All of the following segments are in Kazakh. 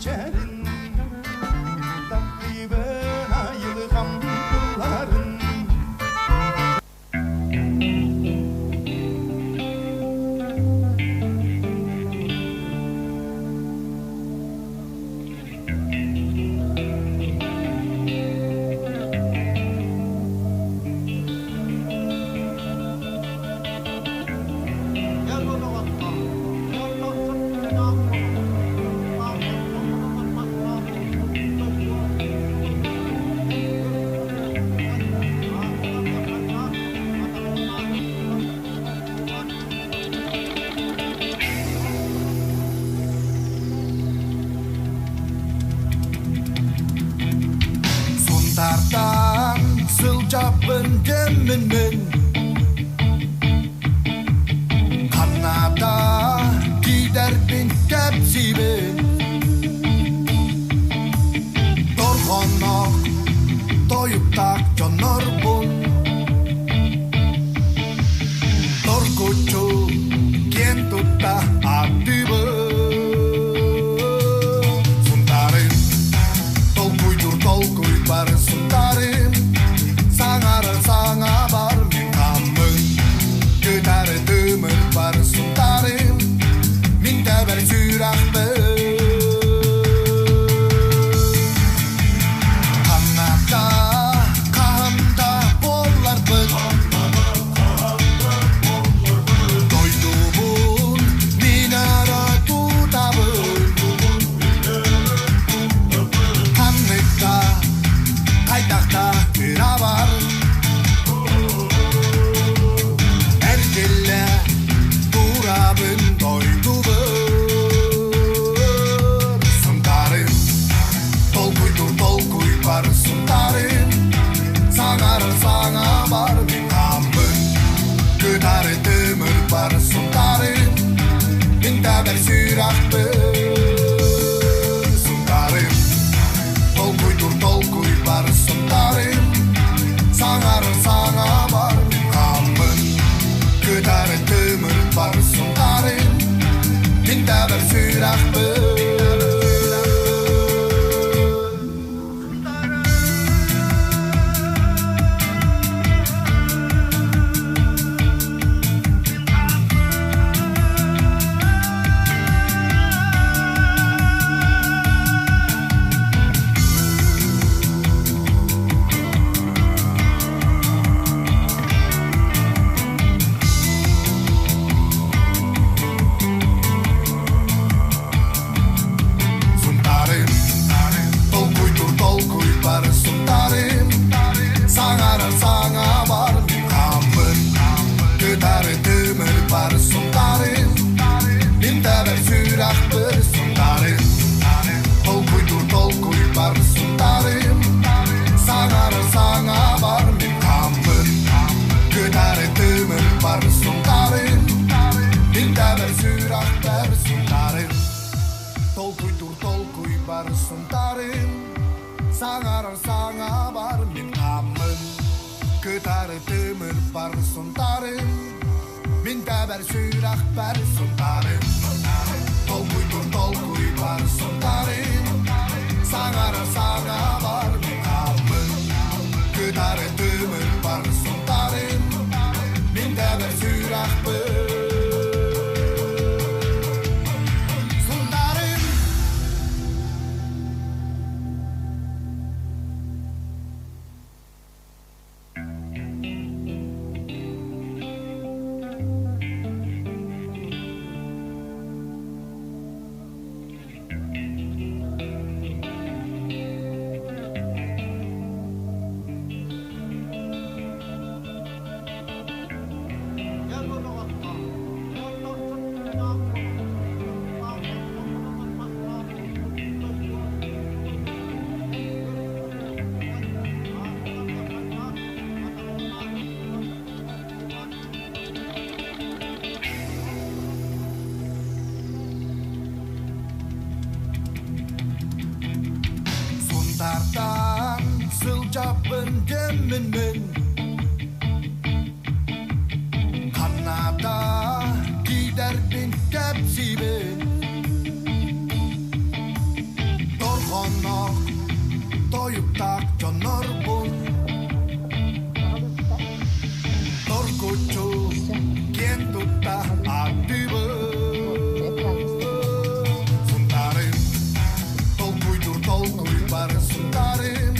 içerin tatlı bana yılgam kulların. Suntartan sıcapın demin Kanada gider bin tepsibe Dorgonok doyup tak jonor bun Dorkucu kien tutta adibe Suntarin tolkuy bar suntarin Sanga bar min kammen Götare dömer bar suntarin Min teber syrakbe Kanada kahamda bollar bıt Doyduğumun minara tutabın Kanlıkta Kaydakta kıra var Erkelle durabın doydu bır Suntarım tolkuy var suntarım Sana var bir kamın Götare dömür var suntarım Binde ber syrak Suntarım tolkuy var suntarım Sana var bir kamın Götare dömür var suntarım Binde ber syrak Sana var bir kamın Götare dömür var suntarım Binde ber syrak bir suntarım Tolkuy var suntarım Sana var bir kamın Götare dömür var suntarım Binde ber syrak bir suntarım Tolkuy var suntarım Sana var bir kamın Götare dömür var suntarım Binde ber syrak bir suntarım Tolkuy var suntarım Sana var bir kamın Götare dömür var suntarım Binde ber syrak bir Suntartan sıcapın demin Kanada gider bin tepsibe toyuktak jonorpun. Torkucu kientutta atyvö. Suntarin, tolkui bar suntarin.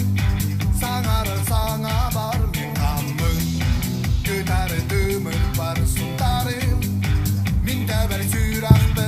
Sangar sangabar minkammen. Kytare tymmer bar suntarin. Mintä värsyrahpö.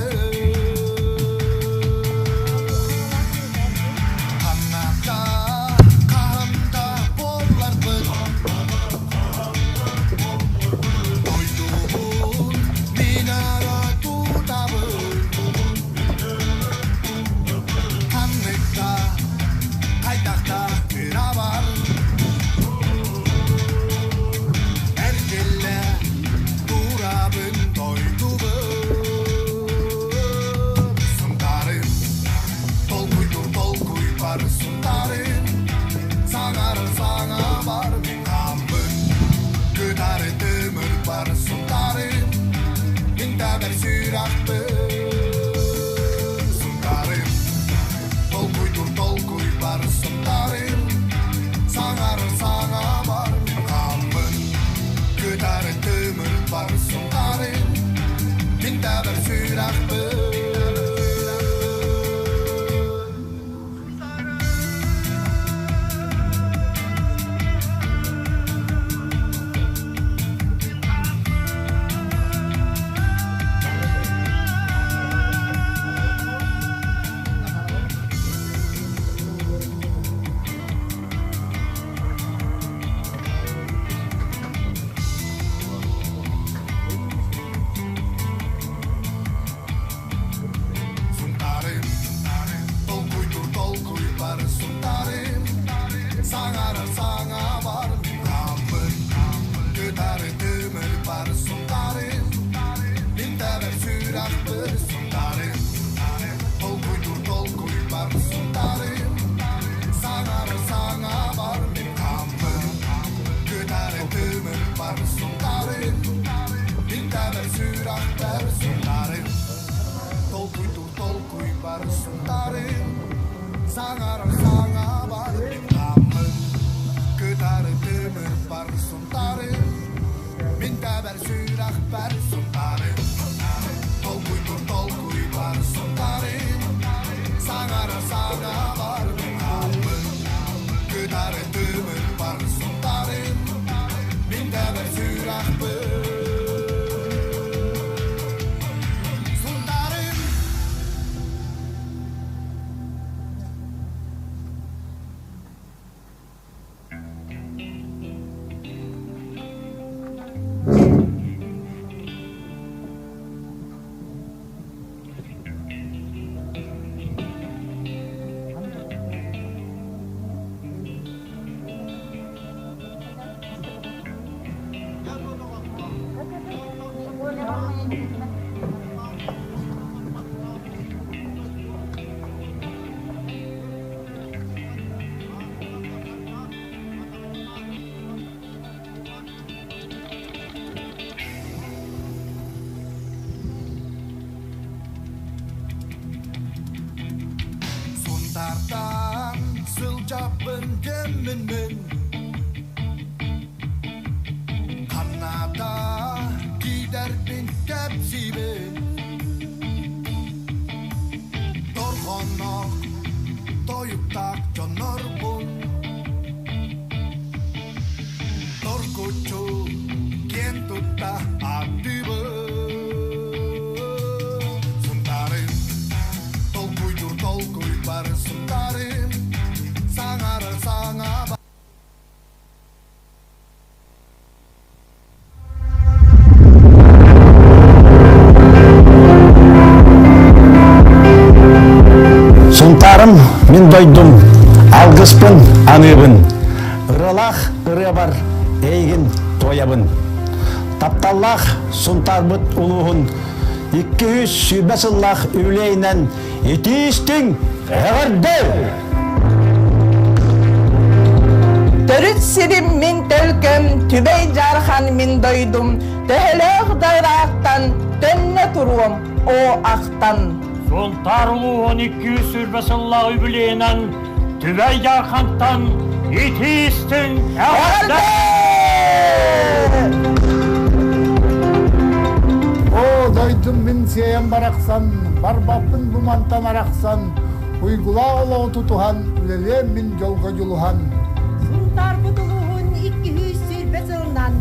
Мен дойдым, алғыспын, аныбын, ырылақ, ыры бар, әйгін, тоябын. Тапталлақ, сұнтарбыт ұлығын, 200 сүйбәсіллақ үлейнен, етістің әғырды. Төрүт сирим мен төлкөм, түбей жархан мен дойдым, төхіліғ дайрақтан, төнне тұруым, о ақтан. Сұнтарлы 12 сүрбәсіллағы бүлейінен Tübey Yarkant'tan itiğistin evde. О, дойдум мен сеем бараксан, барбаппын бумантан араксан, уйгула олоо тутухан, үлелем мен жолго жулухан. Сунтар бутулуğun 200 sürbe sığınan,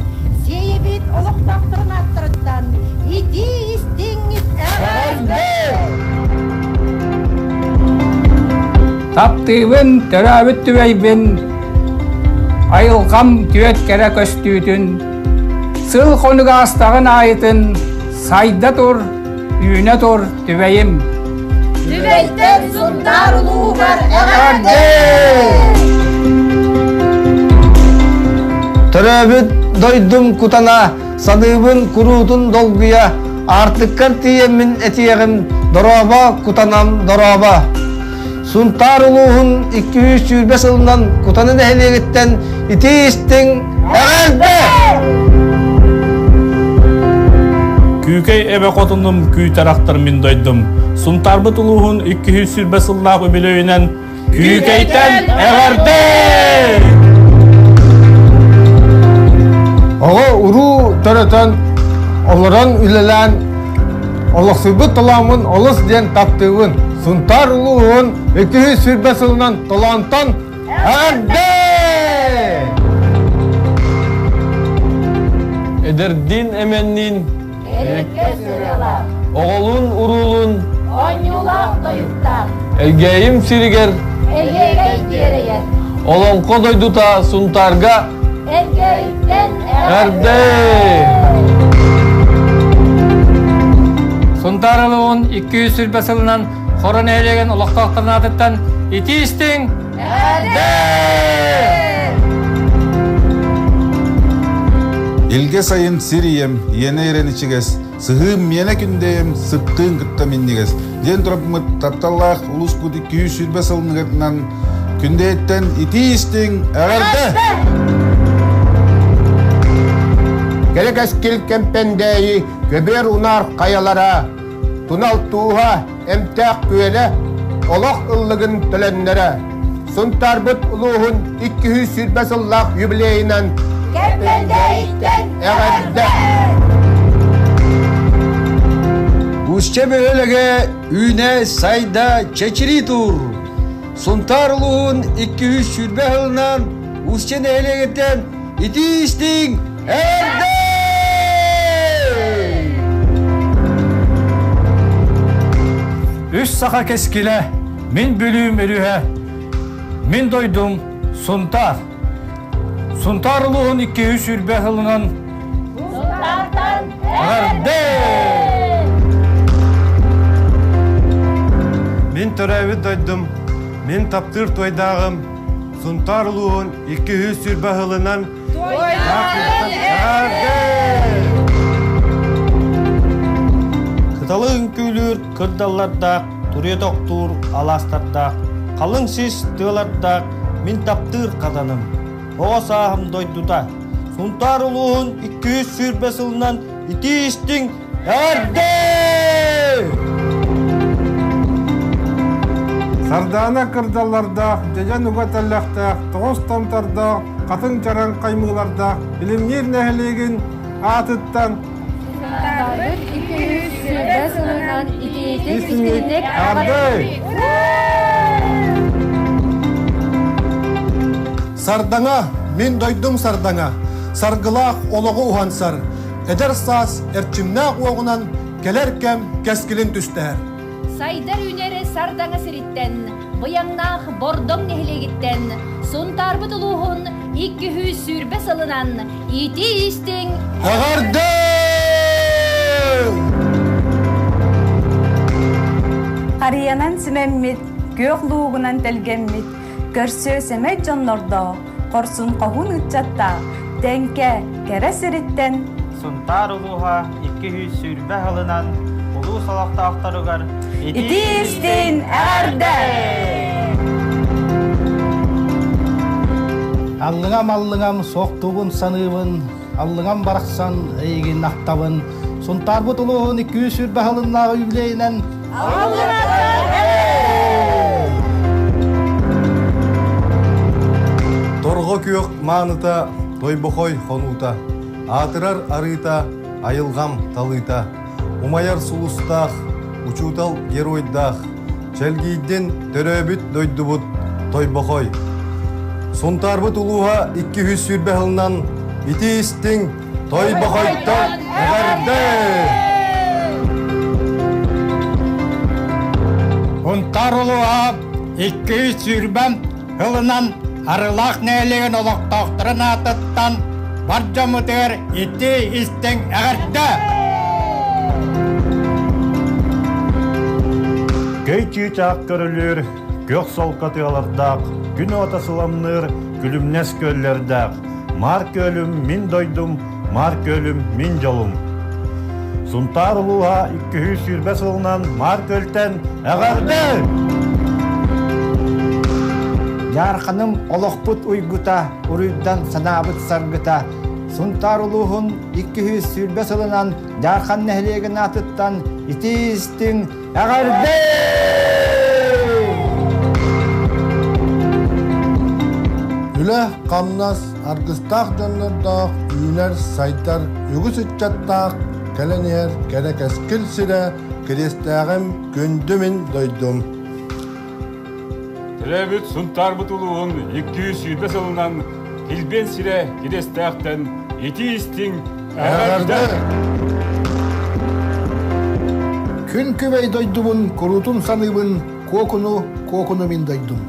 seyebit oluqtaqtırın attırıttan, iti istingit everde. Таптыыбын төрөбүт түбейбин айылгам түөт кере көстүүтүн сыл конуга астагын айытын сайда тур үйүнө тур түбейим Tübeyten suntar uluğar everde. Төрөбүт дойдум кутана садыбын курутун долгуя артыккар тиемин этиегим дороба кутанам дороба Сунтар улуğun 200 sürbe sılından kutanın ehliyegitten iti istin everde. Küykey ebe kotunum küy taraktır min doydum. Suntarbıt uluğun 200 sürbe sıllahu bilöğünen küykeyten everde. Oğa uru törötön olaran ülelen Allahsıbı tolamın olus diyen taptığın Suntar uluğun 200 sürbe sılından tolantan everde. Ederdin emennin Erke sırala, oğulun urulun 10 yulak doyuktan, elgeyim siriger egey diyereyen, olonko doyduta suntarga ergeyten everde. Сунтарылуун 200 сүрбе сылынан хорон эйлеген улуктактарын атыттан ити истиң Ilge sayın siriyem, yene eren içiges, sıhım yene kündeyem, sıktığın kıtta minniges. Den turapımıt taptallak ulus kut 200 sürbe salınıgatinan, kündeyetten iti istin everde. Gerek eskil kempendeyi göber unar kayalara, tunal tuğha emtek güvele, olak ıllığın tölenlere. Suntarbıt uluğun 200 sürbe sılak yübileyinen Kependeyten everde. Usçe böylege üne sayda çeçiri tur. Suntar uluğun 200 sürbe hılınan usçe nehlegeten iti istin everde. Üç saka keskile min bülüğüm erühe. Min doydum suntar. Suntar uluğun 200 sürbe hılınan suntardan evde. Min törevi doydum, min taptır toydağım. Suntar uluğun 200 sürbe hılınan Kıtalığın küylür kırdallarda, turya doktur alastarda, kalın sis tığlarda, min taptır kadanım. O sahım doyduda, suntar uluğun 200 sürbe sılından iti istin evde. Сардана кырдаларда, жажан угаталлахта, тоғыз тамтарда, қатын чаран қаймыларда, илимнер нәхлеген атыттан suntardan 200 sürbe sığınan, iti исімlik арды. Сардаңа, мен дойдум сардаңа, саргылақ олығы ухансар, эдер сас эрчимнақ оғынан келеркем кескілін түстәр. Сайдар үнері сардаңа сирitten, бұяңнақ бордоң нехлегitten, сунтарбы тұлуғын 200 сүрбе салынан, ити истің Ағарды! Қариянан сімеммит, көк луғынан тәлгенмит, көрсө сәмет жонлордо, қорсын қоғын үтчатта, тәнке кәрі сіріттен. Suntar uluğa 200 sürbe hılınan, ulu salakta aktarıgar Ити істен әрді! Аллыңам соқтуғын саныбын, аллыңам барақсан әйген ақтабын, сұнтар бұтылуғын 200 сүрбе хылынна күйөк мааныта тойбохой хонута. Атырар арыта, айылгам талыта. Умаяр сулустах, учутал геройдах. Челгийден төрөбүт дойдубут тойбохой. Сунтарбыт улуға 200 сүрбе хылынан итистің тойбохойттан әгәрді. Сунтар улуға 200 сүрбем хылынан арылақ нәйлеген олықтақтырын атыттан бар жамытығыр ити істің әгәрді. Кей чүйчақ көрілер, көк сол қатығалардақ, күн отасыламныр, күлімнес көллердақ. Мар көлім min дойдум, мар көлім min жолум. Сунтар улуға 200 сүрбе сылынан мар көлтен әғарды. Ярқыным олықпыт уйгута, уруйдан санабыт саргыта. Сунтар улуғын 200 сүрбе сылынан жарқан нәхлеген атыттан итистің әғарды! Үлі қамнас аргыстақ жонлардақ үйінер сайтар үгіс үтчаттақ кәленер кәрек әскіл сірі керестәғім көндімін дойдым. Тәрәбіт сұнтар бұтылуын 200 сүрбе сылынан келбен сірі керестәқтен еті істің әғарды. Күн көбей дойдумын, құрутун саныбын, кокуну мен дойдум.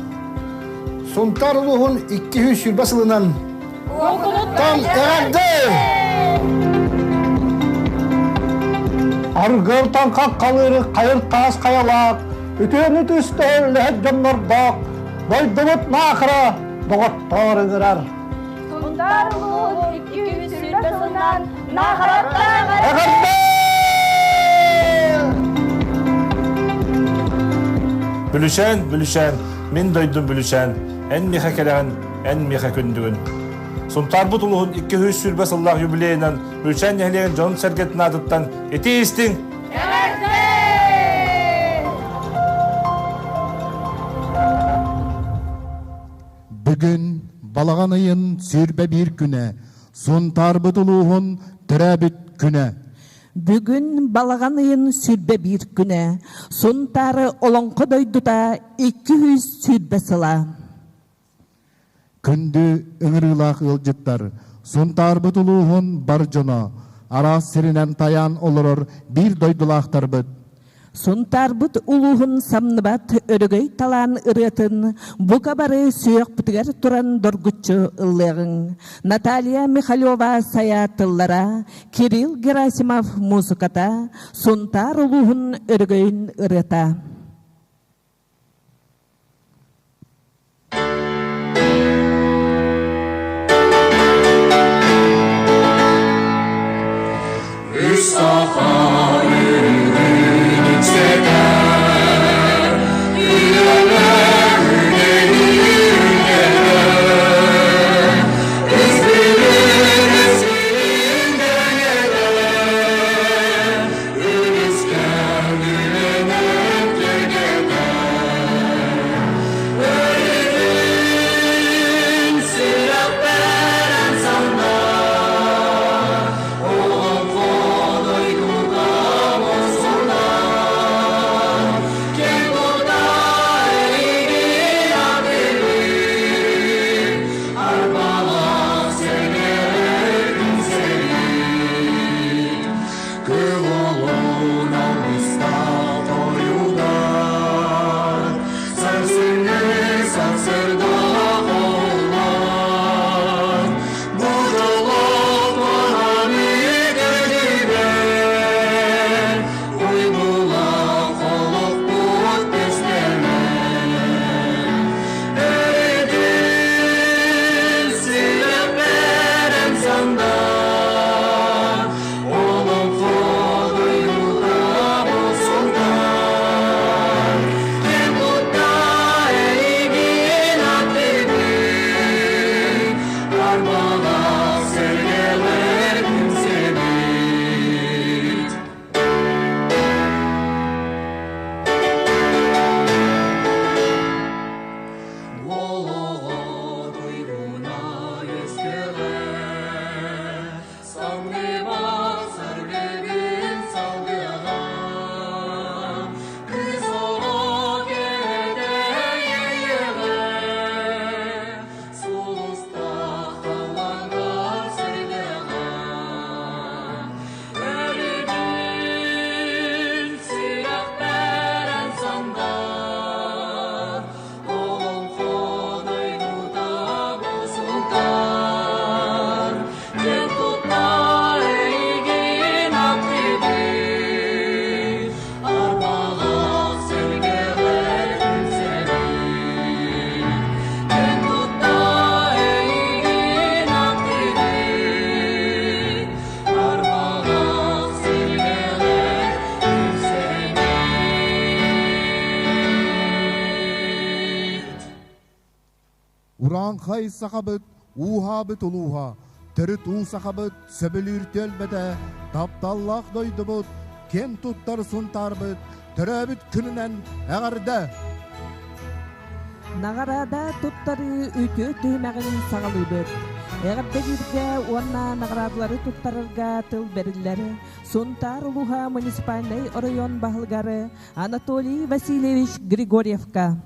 Сунтар улуғын 200 сүрбе сылынан тан әғарды! Арғыртан қаққалыры қайыр тас қаялақ, үтені түстен ләхет жонлардақ, дойдумыт нақыра доғаттары ғырар. Сунтар улуғын 200 сүрбе сылынан нақыратта Әғарды! Бүлішен, min дойдум бүлішен, ән меха кәләғін, ән меха күндігін. Сунтар бұт улуғын 200 сүрбе сыллақ юбилейінен бүлішен нәхлеген жонын сәргетін адыттан еті істің. Бүгін балаған айын сүрбе бір күні, сунтар бұт улуғын түрәбіт күні. Бүгін балаған айын сүрбе бір күні, сунтары олонқы дойдута 200 сүрбе сыла. Күнді үңірілақ ылжыттар, сунтар бұт улуғын бар жона, арас сірінен таян олырыр бір дойдулақтар бұт. Сунтар бұт улуғын самныбат өрігей талан ұретін, бұқа бары сүйек бұтығар тұран доргучу ұллығын. Наталья Михайлова саятыллара, Кирилл Герасимов музыката, Сунтар улуғын өрігейін ұрыта. Уранхай сақабыт, ухабыт улуха, тірі ту сақабыт, сөбіліртел бәді, тапталлақ дойдыбыт, кен туттар сұнтарбыт, түрәбіт күнінен әғірді. Нағарада туттары өте түймәғінің сағалыбыт. Әғірді жүрге онна нағарадылары туттарырға тыл берілері. Сунтар Улуха муниципальный район бағылғары Анатолий Васильевич Григорьевка.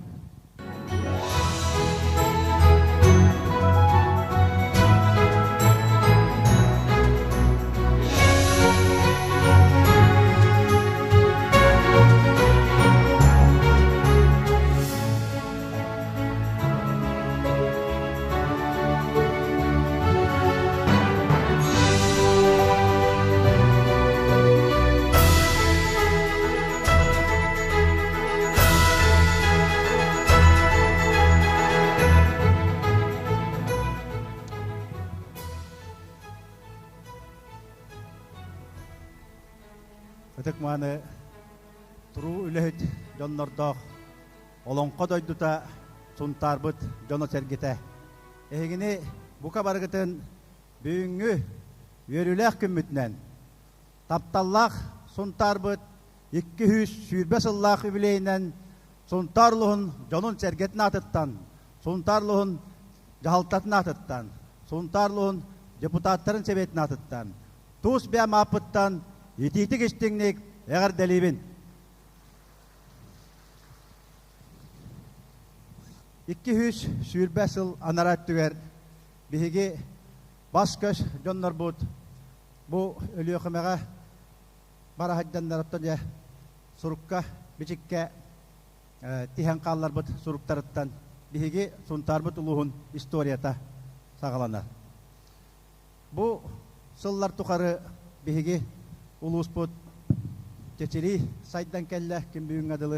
Өтік маны тұру үліхіт жоннордоқ, олонқо дойдута сұнтарбыт жоно сергете. Егіне бұқа барғытын бүйіңі өріләқ күммітінен. Тапталлақ сұнтарбыт 200 сүйірбес ыллақ үбілейінен сұнтарлығын жонын сергетін атыттан, сұнтарлығын жағалтатын атыттан, сұнтарлығын депутаттарын себетін атыттан, тұс бәм апыттан етейті кештіңнек әғір дәлейбін. 200 сүйірбәс ыл анарат түгер бігеге бас көш жоннар бұд. Бұл өлі өқімеға бара хаджанларыптан жа сұрыққа бічікке тихан қаллар бұд сұрықтарыттан бігеге сұнтар бұд ұлығын историята сағаланар. Бұл сыллар тұқары бігеге улус бұд кечери сайдан кәлі кім бүйін адылы.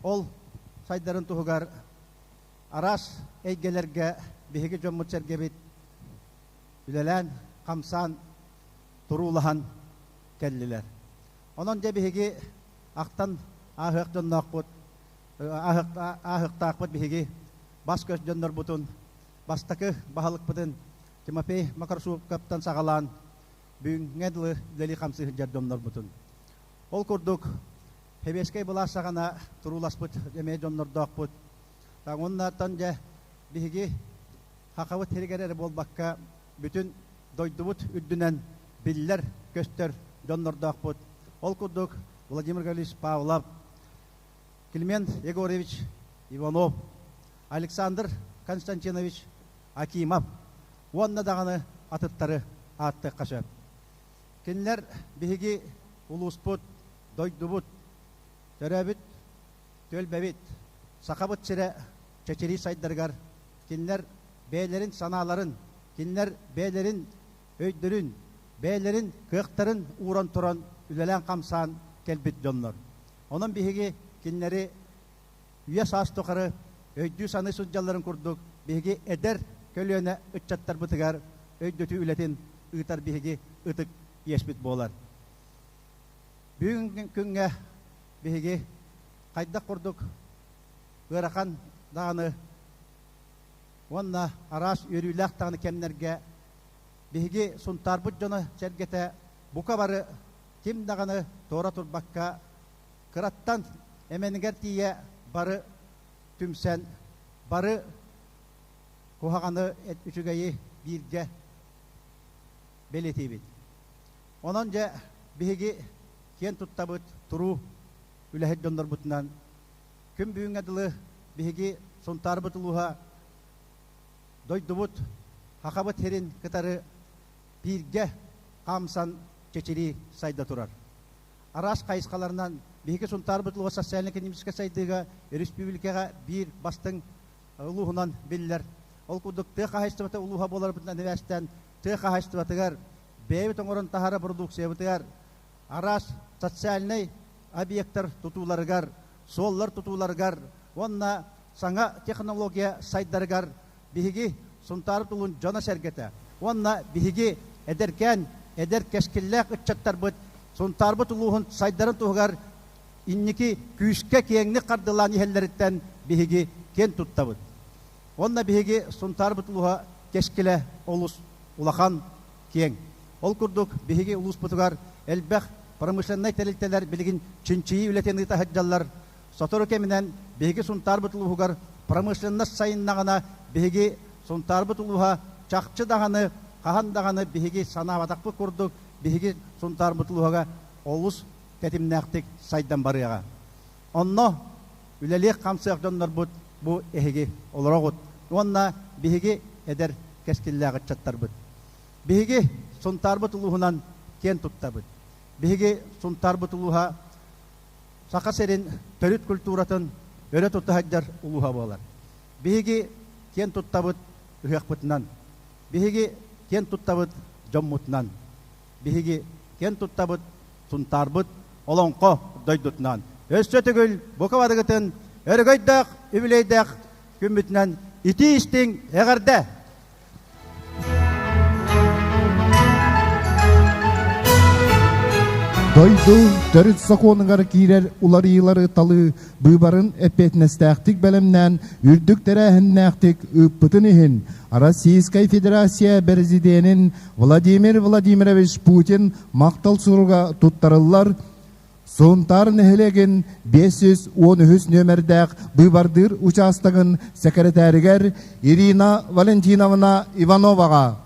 Ол сайдарын тұғығар арас әйгелерге бігеге жоммыт сәргебет үлелән, қамсан, тұрулахан кәлілер. Онын же бігеге ақтан ағық жоннақ бұд, ағықтақ бұд бігеге бас көш жоннар бұтын, бастақы бағалық бұдын Тимофей Макарсуов каптан сағалан бүйін әділі дәлі қамсы жардомнар бұтын. Ол күрдік хебескей бұла сағана тұрулас бұд, емей жоннардақ бұд. Онна тан жа бігеге хақавыт хергерері болбаққа бүтін дойдубут үддінен биллер көстер жоннардақ бұд. Ол күрдік Владимир Галич Павлов, Климент Егорович Иванов, Александр Константинович Акимов. Онна дағаны атыттары атты қашы. Кенлер бігеге улус бұд, дойдубут, төрәбіт, төлбәбіт, сақабыт сірі чечери сайдаргар, кенлер бәйлерін саналарын, кенлер бәйлерін өйдірін, бәйлерін қықтарын уран тұран үлелен қамсан келбіт жонлар. Оның бігеге кенлері үйе саас тұқары өйді саны сұджаларын күрдік, бігеге әдер көліөне үтчаттар бұтығар, өйдөті үлетін ұйтар бігеге ұтық еспіт болар. Бүгін күнге бігеге қайдақ құрдық ғырақан дағаны, онна арас өріләқ дағаны кемнерге бігеге сұнтар бұд жоны сәргеті бұқа бары кем дағаны тора тұрбаққа қыраттан әменігер тие бары түмсен, бары қоғағаны үшігейі бірге белетейбет. Онан жа бігеге кен тұттабыт тұру үләхет жондар бұтынан күн бүйін әділі бігеге сұнтар бұтылуға дойдубут хақабыт херін кітары бірге қамсан чечери сайда тұрар. Арас қайысқаларынан бігеге сұнтар бұтылуға социальный экономическа сайдыға республикаға бір бастың ұлуғынан белілер. Ол күдік тұқ қағайыстыбаты ұлуға болар бұтынан әвәстен тұқ қағайыстыбатығар бәйбіт оңырын тахара продукция бұтығар. Арас социальный объекттар тұтуларығар, соллар тұтуларығар, онна саңа технология сайдарығар бігеге сұнтарып тұлын жона сәргеті. Онна бігеге әдеркен, әдер кәшкілләқ үтчаттар бұд, сұнтарбы тұлуғын сайдарын тұғығар, иннеки күйіске кеңні қардылан ехеллеріттен бігеге кен тұтта бұд. Онна биһиги сунтар бутулуха кескиле олус улахан кең. Ол курдук биһиги улус бутугар элбэх промышленный телилтелер билигин чинчии үлетен ыта хаджаллар. Сотору кеминен биһиги сунтар бутулухугар промышленность сайыннагана биһиги сунтар бутулуха чакчы даганы, кахан даганы биһиги санабатакпы курдук биһиги сунтар бутулухага олус тетимнактик сайдан барыга. Онно үлелек камсык жоннор бут бу эхиги олорогут. Онна биһиги эдер кескилләгы чаттар бут. Биһиги сунтар бутулухунан кен туттабыт. Биһиги сунтар бутулуха сакасерин төрүт культуратын өрө туттахаджар улуха болар. Биһиги кен туттабыт үхекпытынан. Биһиги кен туттабыт жоммутнан. Биһиги кен туттабыт сунтарбыт олонко дойдутнан. Өссө түгүл букавадыгытын өргөйдак, үбүлейдак күмбүтнан ити истиң эгерде. Дойду төрүт соконугар кирер уларыйлары талы быйбарын эпетнестактик белемнен үрдүк терехиннактик ыппытын ихин Российская Федерация президентин Владимир Владимирович Путин мактал суруга туттарылар. Сунтар нехелеген 513 нөмердәк быйбардыр участогын секретаригер Ирина Валентиновна Ивановага.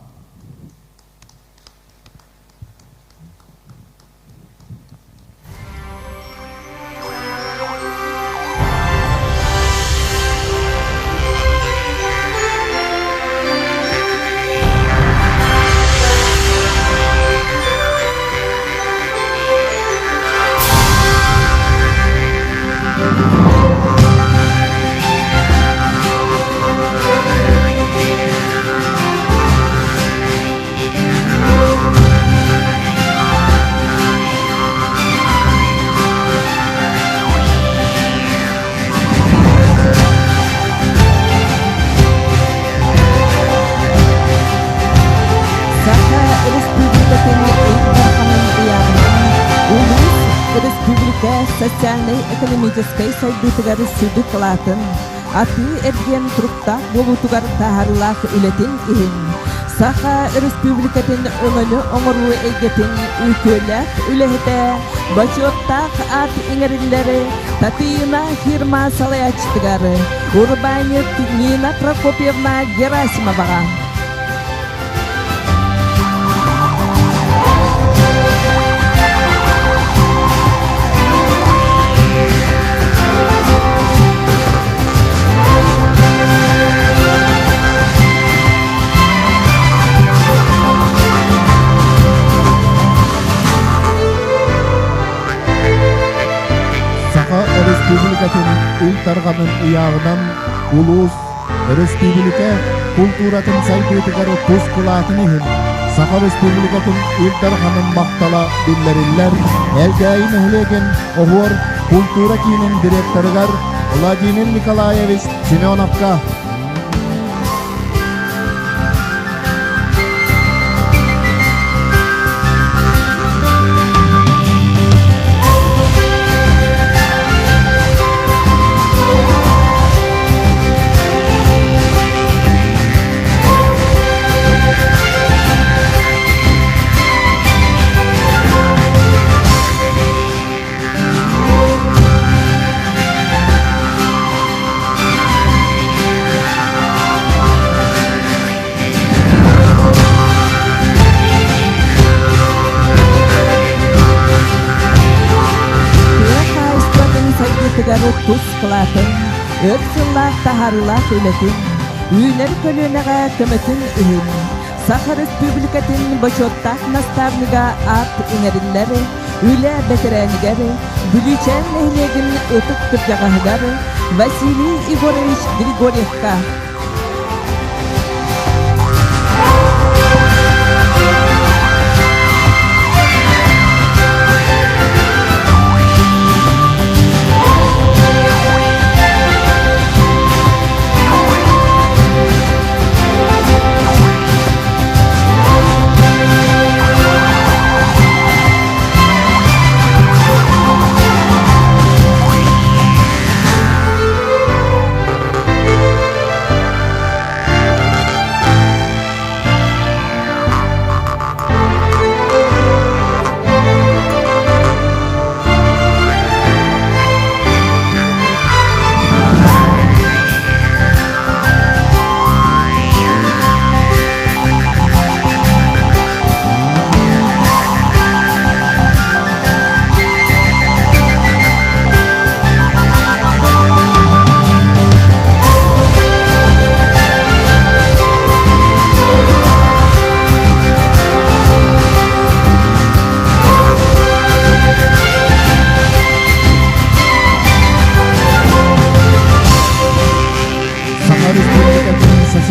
Социально-экономической сайдытыгар сүдү кылатын, аты эрген труптак болутугар тахарлах үлетин ихин. Саха республикатын өңөнү оңору эгетин үкөләк үлехете, бачоттак ат иңериллери, татыйына фирма салаячтыгары, Урбанет Нина Прокопьевна Герасимовага. Республикатын ультарганын уягынан улус республика культуратын сайдытыгары туз кылатын ихин. Саха республикатын ультарганын мактала биллериллер элгайын эхлеген охуар культура кийинин директоругар Владимир Николаевич Семеновка. Туз кылатын, өрсыллах тахарлах үлетин, үйнер көлөнеға көмөтін үйін. Саха республикатын бачоттак наставныга ат инериллери, үле бетеренигери, бүлічен нехлегін өтік түржағағыдары Василий Егорович Григорьевка.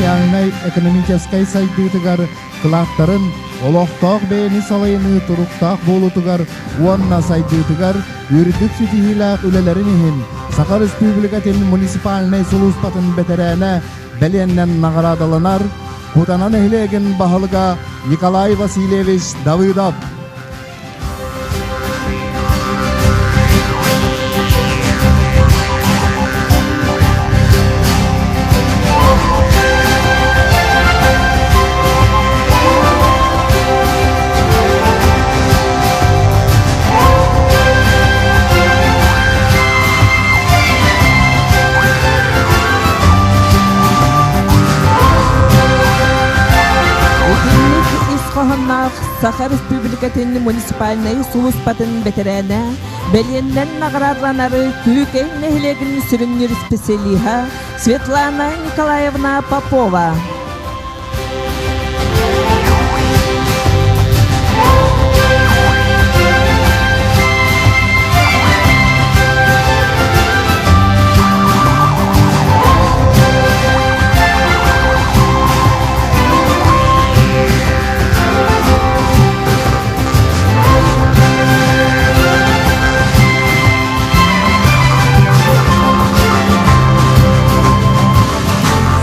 социальный экономической сайдытыгар кылаттарын олохтоох бэни салайыны туруктаах болутугар уанна сайдытыгар үрдүк ситихилаах үлелерин ихин Саха Республикатын муниципальный сулуспатын бетерэне белиеннен наградаланар Кутанан эхлеген бахалыга Николай Васильевич Давыдов. Саха Республикатын муниципальный сулуспатын бетерэне белиеннен наградаланары күйкен нехлеген сүрүннүр специалиха Светлана Николаевна Попова.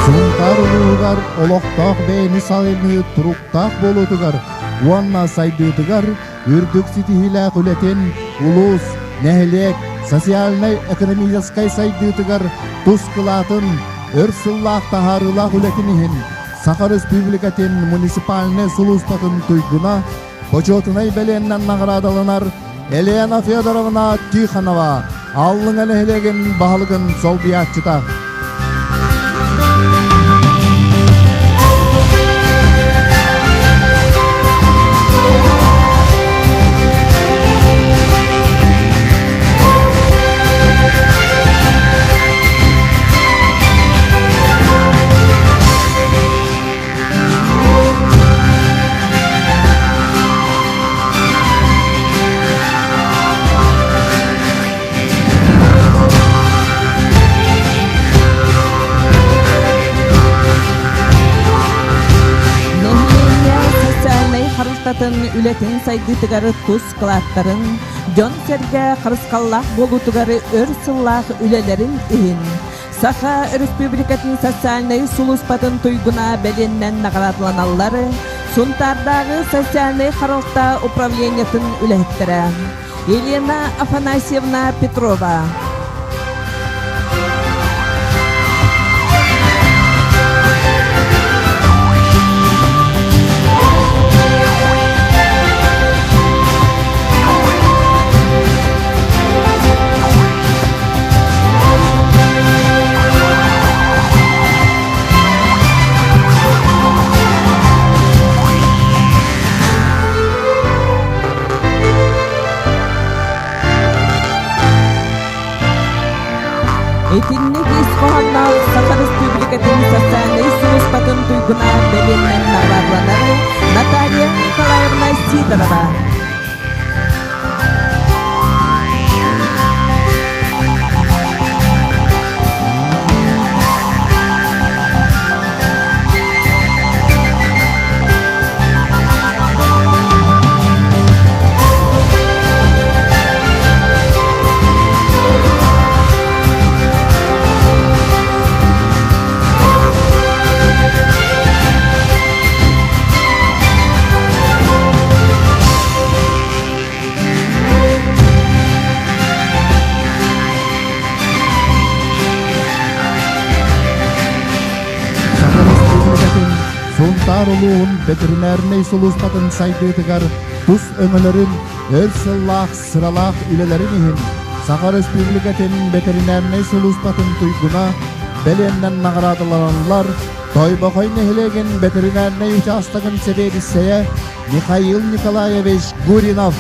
Сунтарулугар олохтоох бэни салайыны туруктаах болутугар уанна сайдытыгар үрдүк ситихилаах үлетен улус нехлек социальный экономической сайдытыгар тускылатын өрсыллаах тахарылаах үлетинихин Саха Республикатын муниципальный сулуспатын туйгуна почетынай беленнен наградаланар Елена Федоровна Тихонова аллың элеген бахалыгын сол биятчыта. Үлетін сайдытыгары тұз қылаттарын, жон серге қырысқаллақ болутугары өр сыллақ үлелерін ихин. Саха Республикатын социальный сулуспатын туйгуна беленнен наградаланаллары, сунтардағы социальный харалта управлениятын үлеттірі. Елена Афанасьевна Петрова. Этинник исхоаннал Саха Республикатын социальный сулуспатын туйгуна беленнен наградаланары Наталья Николаевна Сидорова. Сунтарулуун ветеринарный сулуспатын сайдытыгар тус өңөлөрүн өрсыллаах сыралаах үлелерин ихин Саха Республикатын ветеринарный сулуспатын туйгуна беленнен наградаланлар Тойбокой нехлеген ветеринарный участогын себедиссее Михаил Николаевич Гуринов.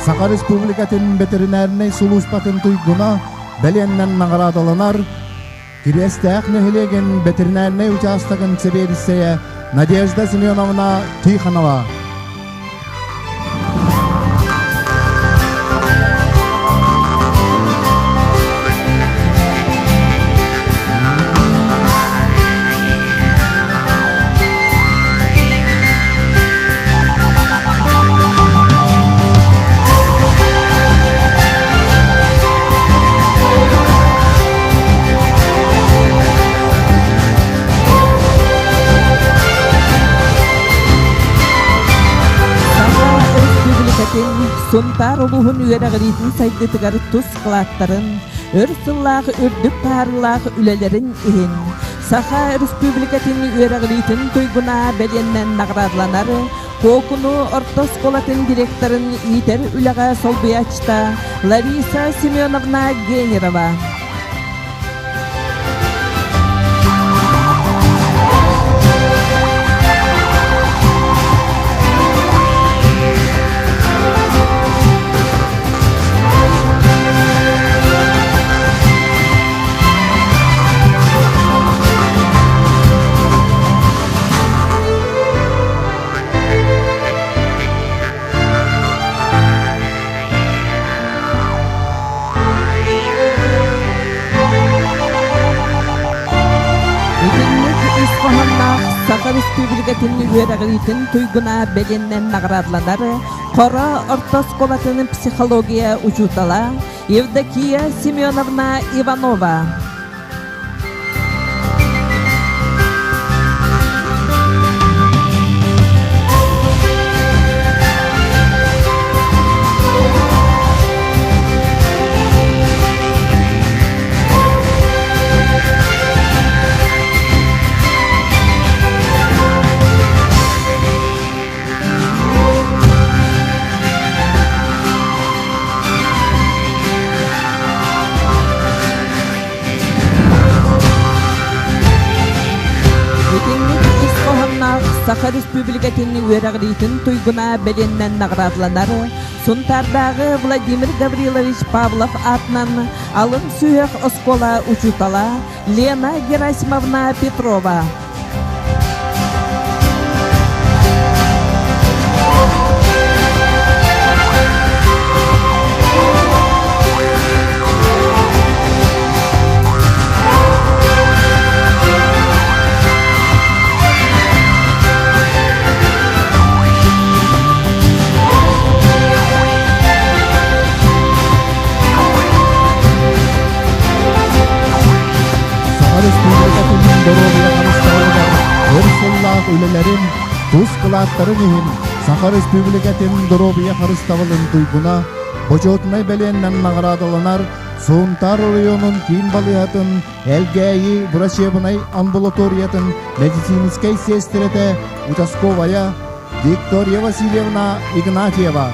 Саха Республикатын ветеринарный сулуспатын туйгуна беленнен наградаланар. Кирестәк нехилеген ветеринарный участогын себерисея Надежда Семеновна Тихонова. Сунтар улуһун үерәгәлитин сайдытыгар тус кылаттарын, өрсыллах үрдүк парыллах үлелерин иһин. Саха Республикатын үерәгәлитин туйгуна беленнән наградланары, Кокуну ортосколатын директорын Итер үләгә солбыячта Лариса Семеновна Генерова. Саха Республикатын үерәгәлитин туйгуна беленнән наградланары, Кора ортосколатын психология учутала Евдокия Семеновна Иванова. Саха Республикатын үерәгәлитин туйгуна беленнән наградланары, Сунтардагы Владимир Гаврилович Павлов атынан алым сүйек оскола учутала Лена Герасимовна Петрова. Ölelerin tuz kılattарын ihin Саха Республикатын Доробия Харыставылын туйгуна Бочотнай беленнен наградаланар Сунтар районун кийин балыятын Элгейи врачебнай амбулаториятын медицинской сестрете участковая Виктория Васильевна Игнатьева.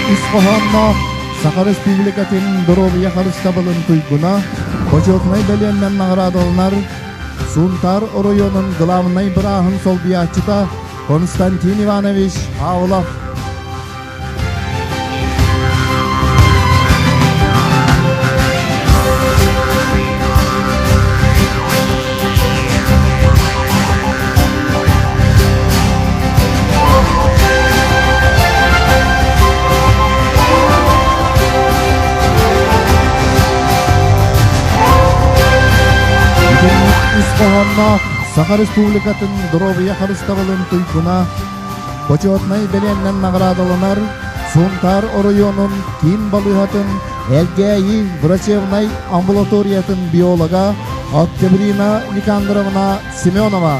Isfahanna Саха Республикатын Доробия Харыставылын туйгуна Бочотнай беленнен наградаланар Сунтар районун главный брахын солбиячыта Константин Иванович Павлов. Isfahanna Саха Республикатын Доробия Харыставылын туйгуна Бочотнай беленнен наградаланар Сунтар районун кийин балыятын Элгейи врачебнай амбулаториятын биолога Октябрина Никандровна Семенова.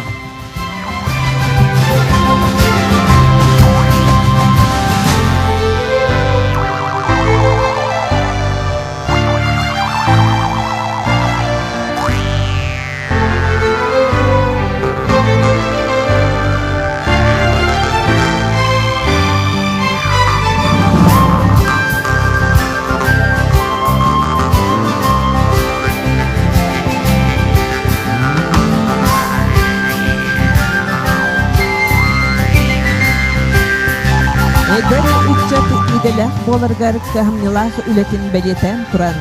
Эдер үтчат иделах боларгар кахамнилах үлетін бәлетен туран.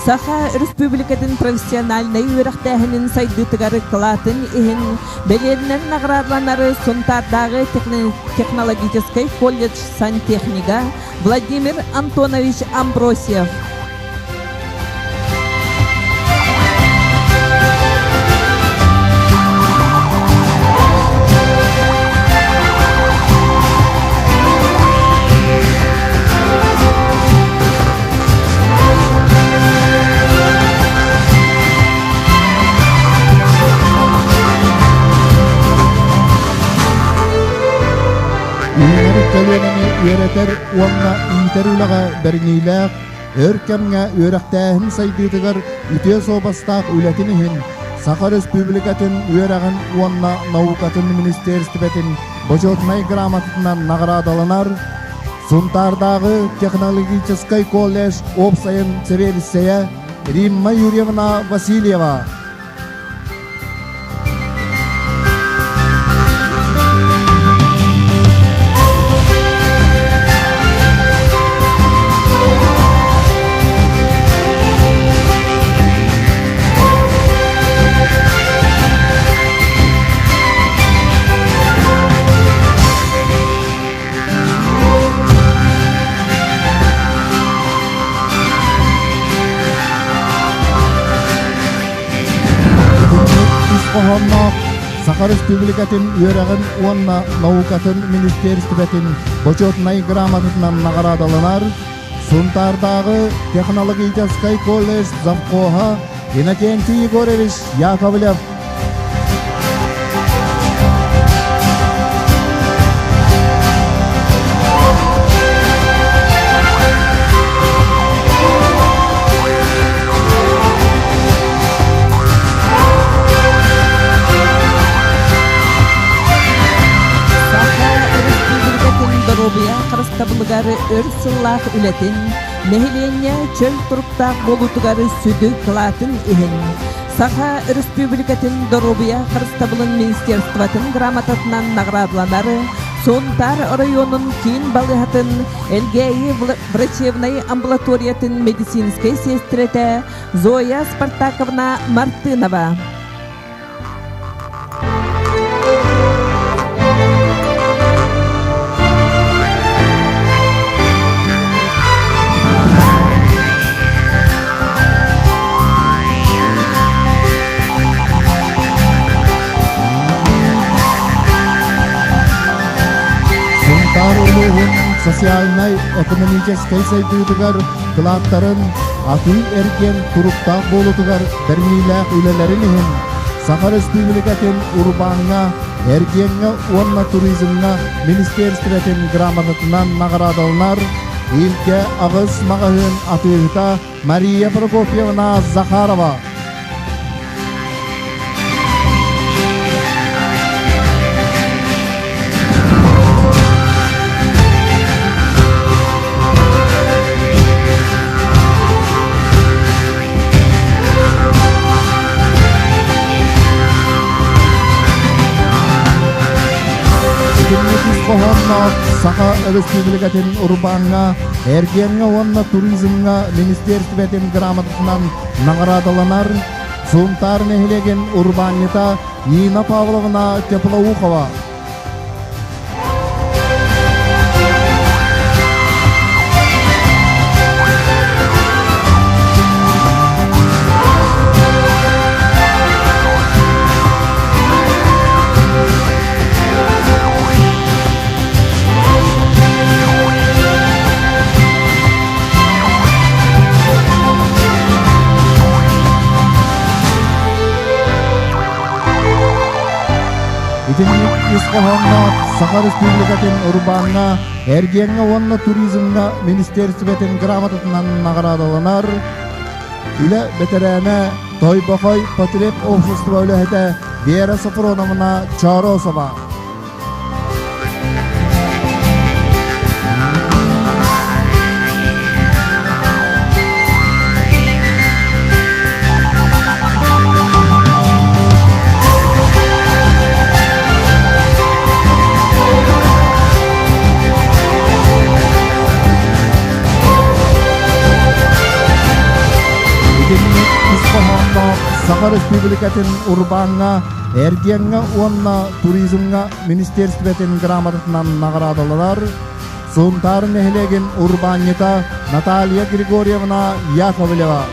Саха республикатын профессиональный үйрақтәхінің сайдытығары қылатын ихин бәлерінен наградланары Сунтардағы технологический колледж сантехника Владимир Антонович Амбросьев. Kölöneni üreter uanna interulaga bernilak örkemge örektähin saydıtıgar üte sobastaq ületinihin Sakha Respublikatın üeragın uanna naukatın ministerstvetin bojotmay gramatından nagradalanar Suntardağı Технологический колледж опсайын цеверисея Римма Юрьевна Васильева. Sakha Respublikatın üeragın uanna naukatın ministerstvetin bojotmay gramatından nagradalanar Suntardağı Технологический колледж завкоха Иннокентий Егорович Яковлев. Робия қырыстабылығары өрсыллақ үлетін, нәхілене чөл тұрыптақ болутығары сүді қылатын ехін. Саха Республикатын Доробия қырыстабылын министерстватын грамотатынан наградланары, Сунтар районын кейін балығатын Элгеи врачебной амбулаториятын медицинской сестрете Зоя Спартаковна Мартынова. Социальный, экономический сайдыдыгар кылаттарын атын эркен туруктак болутугар бермилак үлелеринин Саха Республикатын урбанга эркенге уанна туризмга министерствотын грамотатынан наградалнар илке агыс магahын атыгыта Мария Прокофьевна Захарова. Sakha Respublikatın urbanга эркенге уанна туризмга министерствотын грамотатынан наградаланар Сунтар нехилеген урбанита Нина Павловна Теплоухова. Саха Республикатын урбанга эркенге уанна туризмга министерствотын грамотатынан наградаланар үле бетерене Тойбохой потреб общества үлехете Вера Сафроновна Чаросова. Саха Республикатын урбанга, эргенга уонна туризмга министерствотен грамотатынан наградалар. Сунтарын эхлеген урбаннита Наталья Григорьевна Яковлева.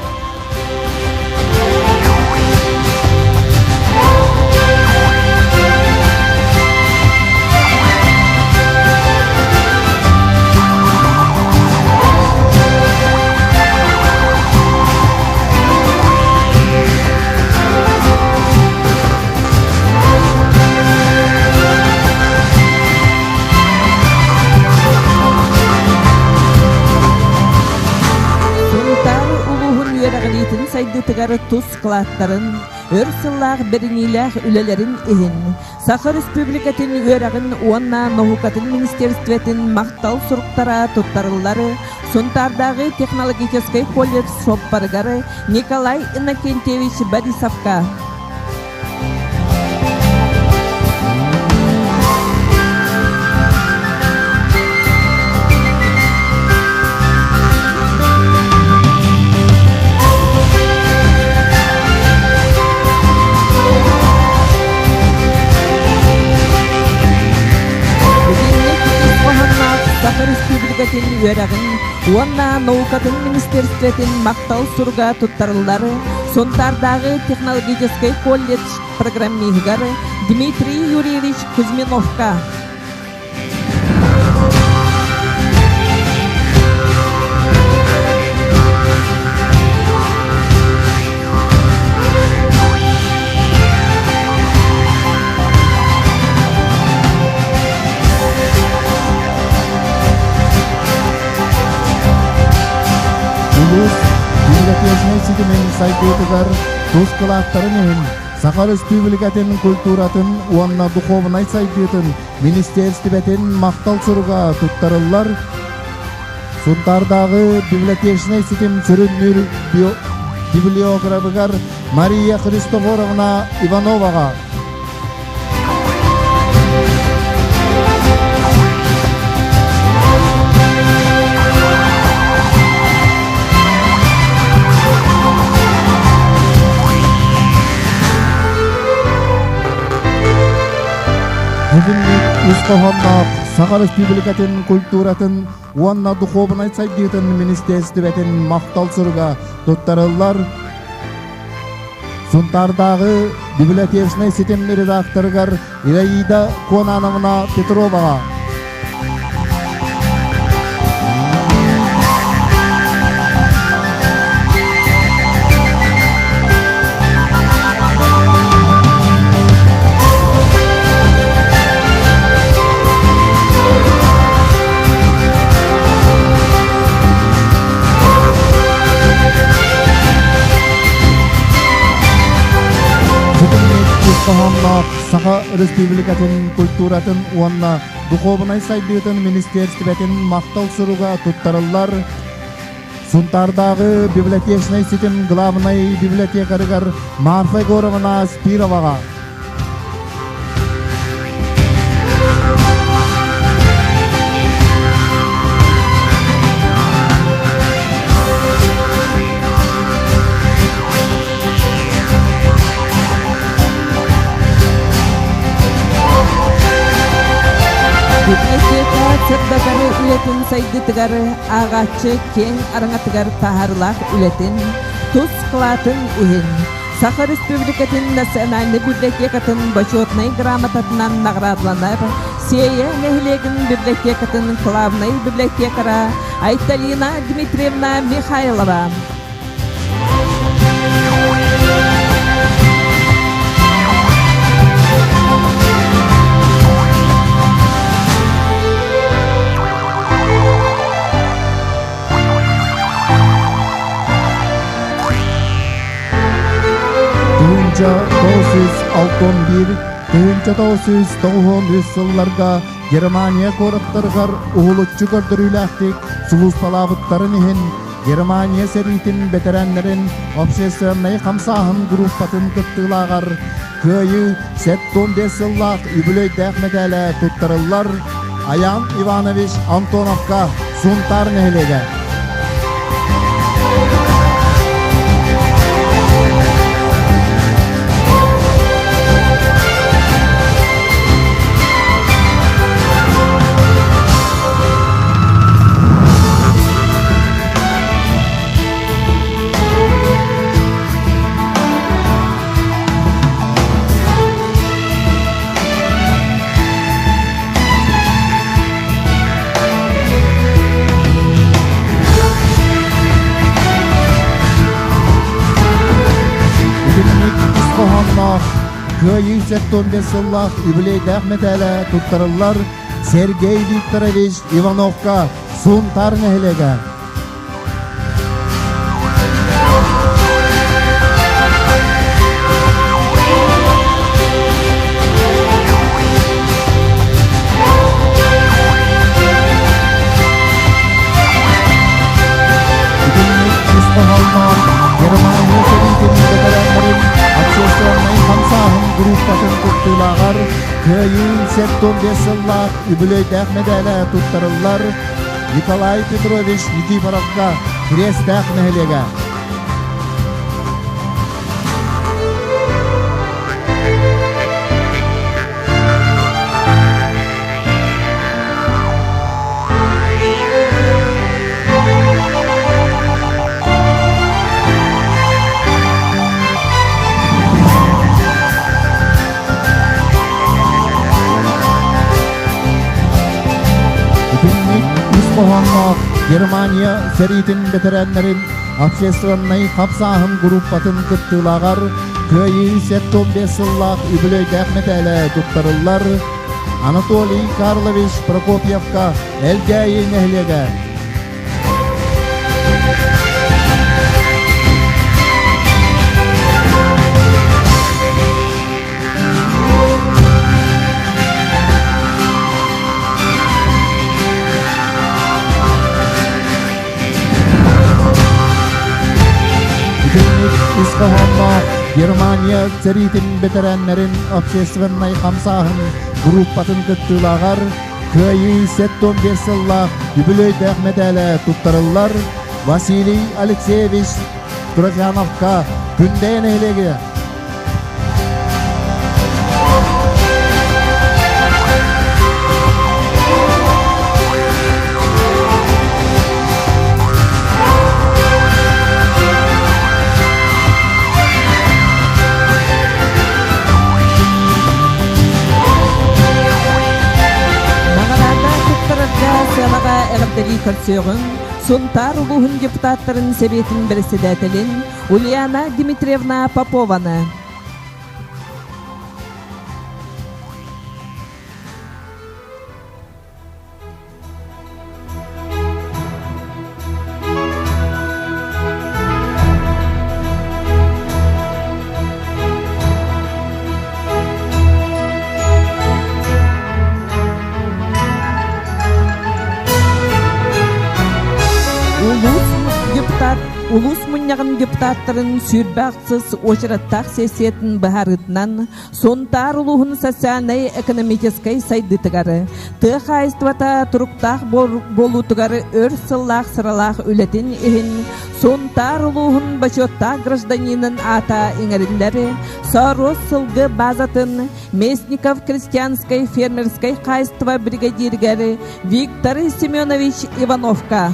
Saydıtıgarı tuz kılattарын, örсыллах беринилах үлелерин ихин. Саха Республикатын өрағын уанна нохукатын министерстветін мақтал сұруқтара туттарылары, Сунтардағы технологический колледж шоппаргары Николай Иннокентьевич Борисовка. Саха Республикатын өрағын уанна наукатын министерстветін мақтал сұрға туттарылары, Сунтардағы технологический колледж программигары Дмитрий Юрьевич Кузьминовка. Улус Библиотечный ситимен сайдетігар туз кылааттарын Саха Республикатын культуратын уанна духовнай сайдетін министерстветін мақтал сұруға туттарылар. Сунтардағы библиотечный ситим сүріннүр библиографыгар Мария Христофоровна Ивановаға. Бүгінгі ұстағаннақ Саха Республикатын культуратын уанна духовнай сайдетін министерстветін мақтал сұруға туттарылар. Сунтардағы библиотечный ситем редакторгар Ираида Конановна Петроваға. Саха Республикатын культуратын уанна духовнай сайдетін министерстветін мақтал сұруға туттарылар. Сунтардағы библиотечный ситим главный библиотекарыгар Марфа Егоровна Спироваға. Библиотека сырдагары үлетін сайдытыгары ағачы кен араңатыгар тахарлах үлетін туз кылатын ухин. Саха Республикатын национальный библиотекатын почетный грамотатынан наградланар. Сея нехлегин библиотекатын главный библиотекара Айталина Дмитриевна Михайлова. Тыгынча 991 жылларга Германия кораптаргар угулуччу көрдүрүләктик сулус палабыттарын ихин Германия серитин ветераннерин общественный камсаһын группатын кыттылагар кöyü 75 жыллак үбүлөйдәк мәтәлә туттырылар. Аян Иванович Антоновка Сунтар нәһилеге. Köyü 85 yıllık übüley dähmetele tuttarıllar Sergey Viktorovich Ivanovka suntar nehlege. Germanya seriyetinin veteranların aksesuarlayı hamsahın grupatın tuttuğlar. Köyü 85 yıllık übüley dähmetele tuttarıllar Nikolay Petrovich Nikiforovka Krestak nehlege. Germanya seriyetin veteranların aksesuarlayı kapsahın grupatın kıttığlar. Köyü 75 yıllık übüley dähmetele tuttarıllar Anatoly Karlovich Prokopyevka elgeyi nehlege. İsfahan'da Germanya seriyetin veteranların aksesuarlayı hamsahın grupatın kıttığlar. Köyü 75 yıllık übüley dähmetele tuttarıllar Vasiliy Alekseyevich Trofyanovka günde nehlege. Эғабдали көрсөғін, Сунтар улуғын депутаттарын себетін председателін Ульяна Дмитриевна Попованы. Улус мұньяғын депутаттарын сүрбақсыз очыраттақ сесиетін бұхарытынан Сунтар улуғын социальной экономической сайдытығары, тұқ айыстывата тұруқтақ болу тұғары өр сыллақ сыралақ үлетін ехін Сунтар улуғын бачоттақ гражданинын ата еңеріндері Сарос сылғы базатын Местников крестьянской фермерской қайыстыва бригадиргері Виктор Семенович Ивановка.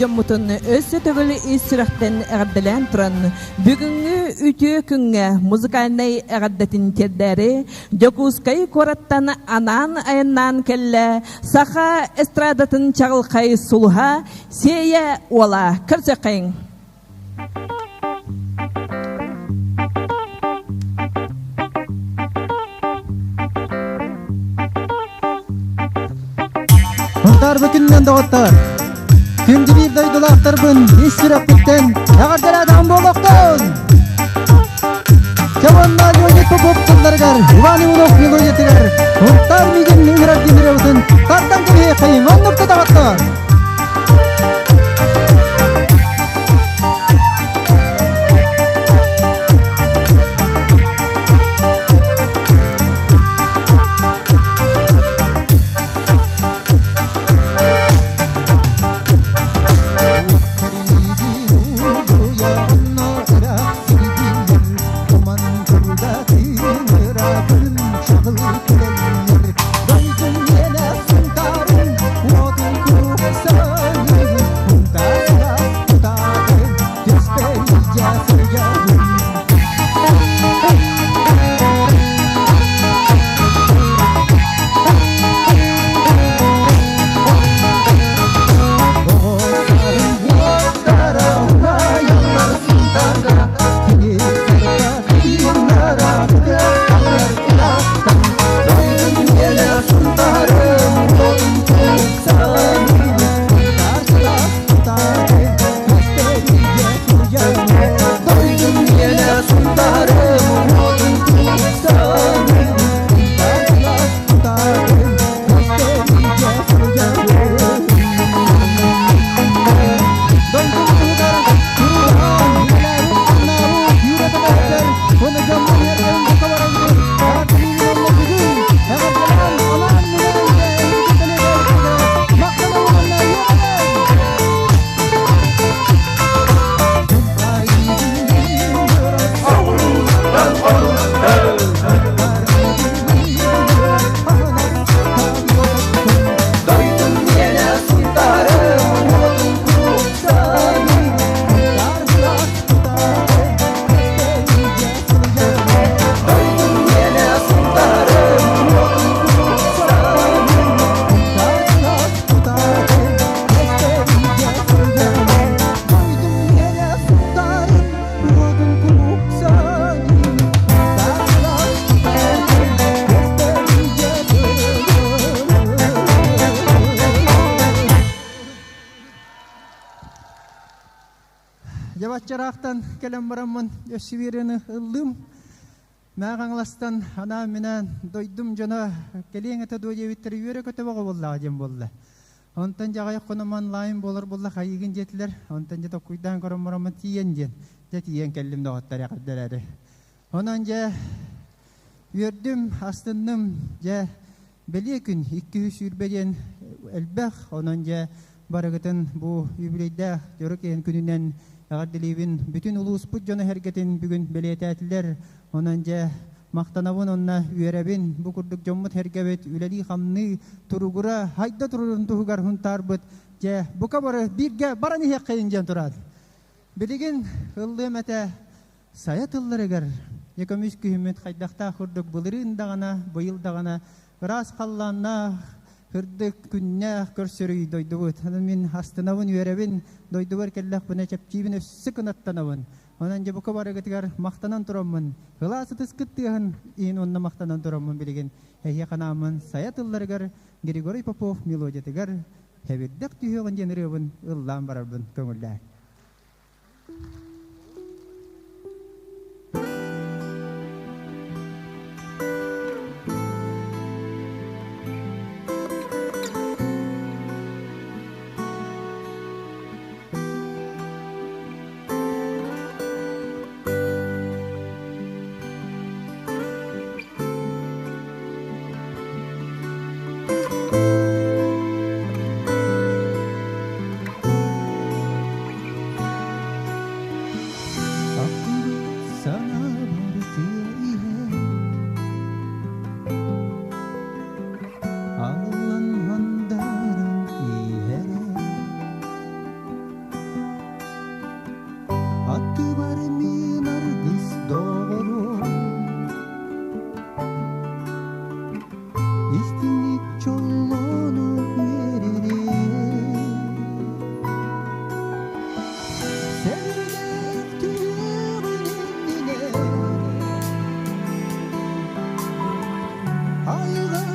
Жоммутун өссө төгөлі исүрәқтен әғадділән тұран бүгінгі үтө күнге музыкальный әғаддетін тердәрі Жокускай кораттан анан айыннан келлі саха эстрадатын чағылқай сулға сея ола кірсеқайын. Мұнтар бүкіннен доғыттар Күндібір дойдылақтар бұн, ес сүрәп бүттен, әғардер адам болуқтын. Иванна Леонид Попов-Сылдаргар, Иван Иванов Милоетигар, Унтар Миген Мимират Димиревсын, Тардан Кене Хайван Нуктадагаттар. Жабачарақтан келем барамын өсіберені ылым. Мәғаңластан ана менен дойдым жана келең әті дойы биттері үйері көте бағы болла жем болды. Онтан жағай қонаман лайым болар болла қайығын жетілер. Онтан жета құйдан көрім барамын тиен жен. Тиен келдім доғаттар яқырдылары. Онан жа үйердім астынным жа беле күн 200 үрбеден әлбәқ. Онан жа барығытын бұл юбилейді жөрік ең күнінен Ағардылейбін бүтін ұлыс бұд жоны әргетін бүгін білетәтілер. Онан жа мақтанауын онна үйерәбін бұл күрдік жоммыт әргәбет үләлі қамны тұрғыра хайда тұрырын тұғығар хүнтар бұд. Жа бұқа бары бірге бараны хек қайын жан тұрады. Білеген ұллым әті сая тылларығар. Екіміз күйімет қайдақта құрдық бұлырын дағана, бұйыл дағана, ұрас қалланна, Кырдык күннә көрсөрүй дойдубут. Анан мен астынабын үйеребин дойдубар келләк бұна чәпчибін өссі күнаттанабын. Онан же бұқа барығытығар мақтанан тұрамын. Ғыласы тұскыттығын ең онна мақтанан тұрамын білеген. Әйе қанамын саятылларығар Григорий Попов мелодиятығар әбірдік түйеғын женіребін ұллан барарбын көңілдәр. Ayılan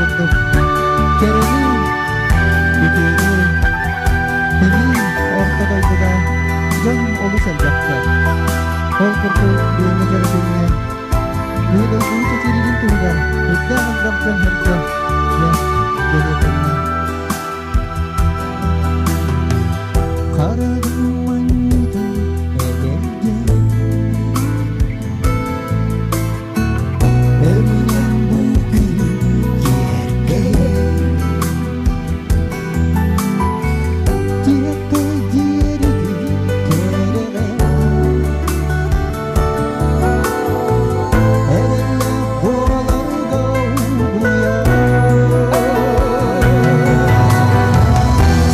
курдук. Керени, бүтүнү, тени орто дойдуга жон олус элбактар. Ол курду бүйүнө жаратылне. Бүйүнө бүйүнө чиригин туругар. Өтө азгапчан херде. Я, делетенне. Карадым майнуду элерге. Эминен бүкүн жерге. Тиекте диериги кереге. Эреле бораларга уя.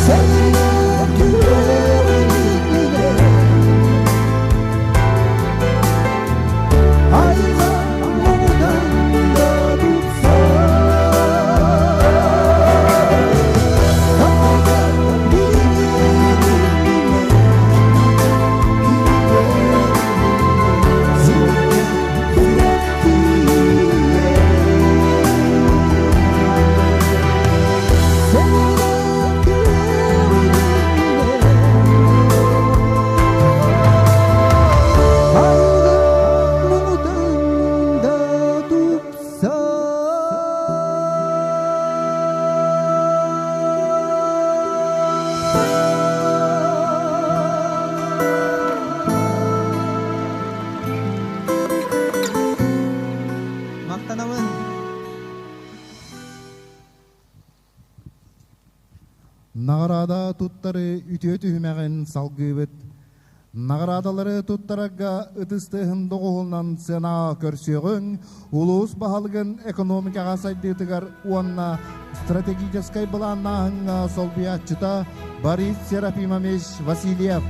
Сенина күлеригине. Айла мудан да бутса. Капайда мактанамын. Награда туттары үтө түһмәген салгыбыт. Наградалары туттарга ытыстыһын догулнан сена көрсөгөн улус баһалгын экономикага сайдытыгар уанна стратегической планнахынга солбиятчыта Борис Серафимович Васильев.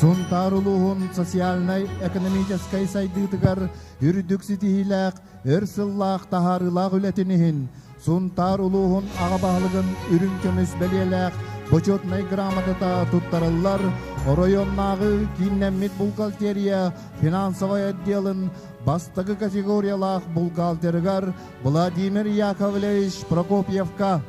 Сунтарулуғын социальной экономической сайдытыгар үрдүкситихилак, өрсыллах тахарылах үлетинихин. Сунтарулуғын ағабағылығын үрін көміс бәлеләк, почетной грамотата туттарылар, районнағы киннеммит бухгалтерия, финансовый отделын, бастығы категориялах бухгалтерігар Владимир Яковлевич Прокопьевка.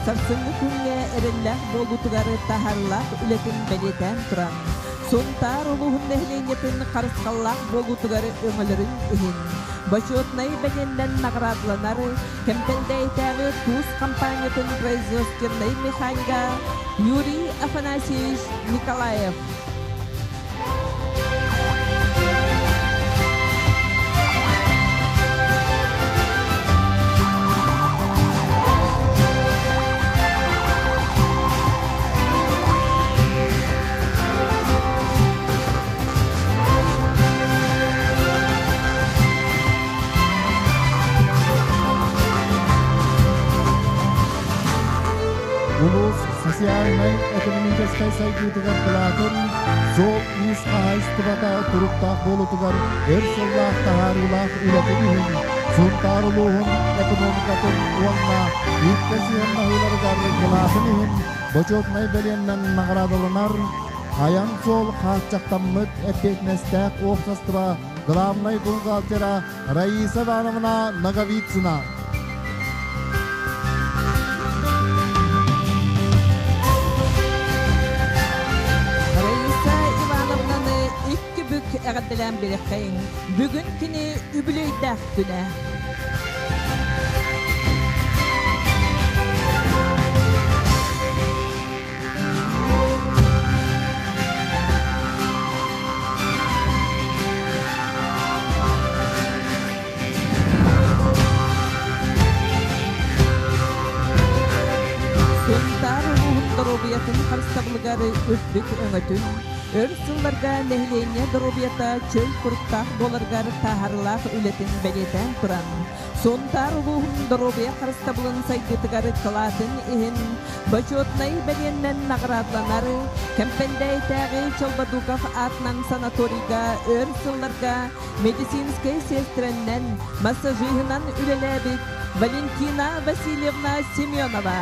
Сарсынгы күнге эрелләх болутугары тахарлах үлетин бәлетен туран. Сонтар улуғын нәхленетін қарысқаллах болутугары өңілерін ихин. Бачотнай бәленден наградланары кемпелдәйтәгі туз компаниятын производственной механика Юрий Афанасьевич Николаев. Улус социальной экономической сайдытыгар кылатын зол ис ахайстыбата туруктак болутугар эрсыллах тахарылах үлетинихин сунтарулуғын экономикатын уанна иккесиеннахыларыгар кылатынихин бочотнай беленнен наградаланар аян сол хатчактаммыт эппетнестек оксастыба главный бухгалтера Раиса Ивановна Наговицына. Әғәдділән берекейін. Бүгін кіні үбілейдәк күні. дробиятын қарыстабылғары өспік өңөтін. Өрсылларға нәхілейне дробията чөл құрттақ болырғар тахарлақ үлетін бәлетен тұран. Сонтар ұлуғын дробия қарыстабылын сайдетігары қылатын ехін. Бачотнай бәленнен нағырадланары, кәмпендәй тәғі Чалбадуков атнан санаторийға өрсылларға медицинскай сестреннен массажығынан үлеләбік Валентина Васильевна Семенова.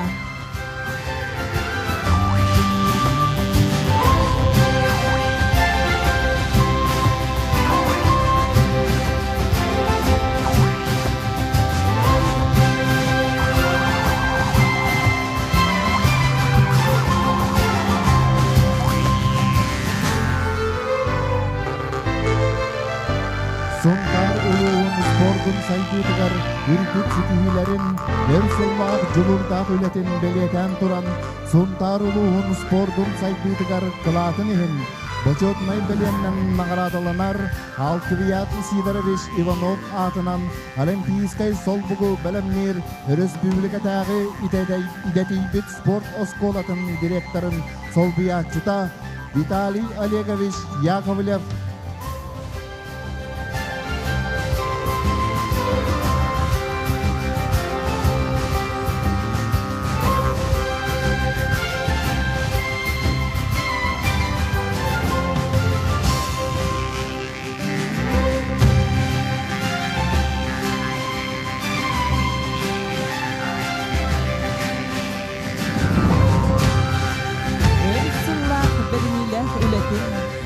Сонтар улуун спордун сайдыдыгар үркүт сүтүйлерин өрсыллаак жулурдаак үлетин белетен туран Сонтар улуун спордун сайдыдыгар кылатын ихин Бочотнай беленнен наградаланар Алтыбият Сидорович Иванов атынан Олимпийскай солбугу белемнер республикатагы идетейбит спорт осколатын директорын солбиятчыта Виталий Олегович Яковлев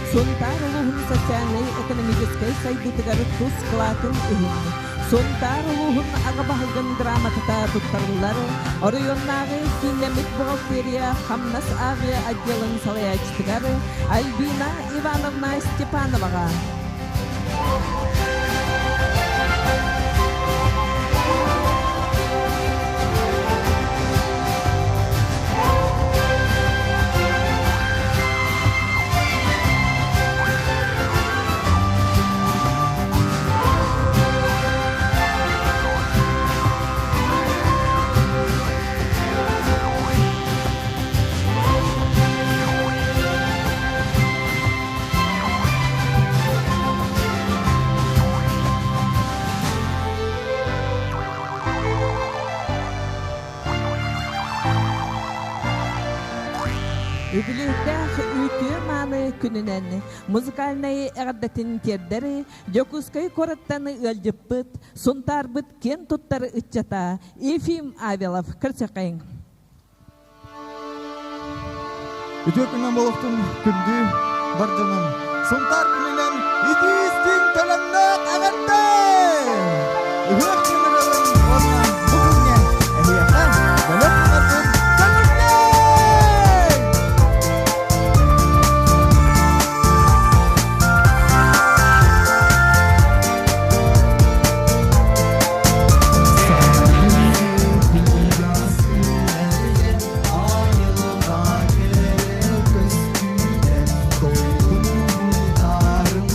Сонтар улуғын социальный-экономической сайдытыгары тұс қылатын үйін. Сонтар улуғын ағабағылғын грамотата тұттарылары, орайоннағы кинемик бухгалтерия хамнас ағы отделын салаячтыгары Альбина Ивановна Степановаға. Юбилейдах үтү маны күнүнен музыкальный эгдатын тердери Жокускай кораттаны ылжыппыт, сунтарбыт кен туттары ытчата. Ефим Авелов, кырчакайын. Үтү күннен болуктун күндү бар жаным. Сунтар күнүнен идистин төлөмнөк агатты. Үгөк күнүнөн орна бүгүнге элияка бөлөк катын Tarım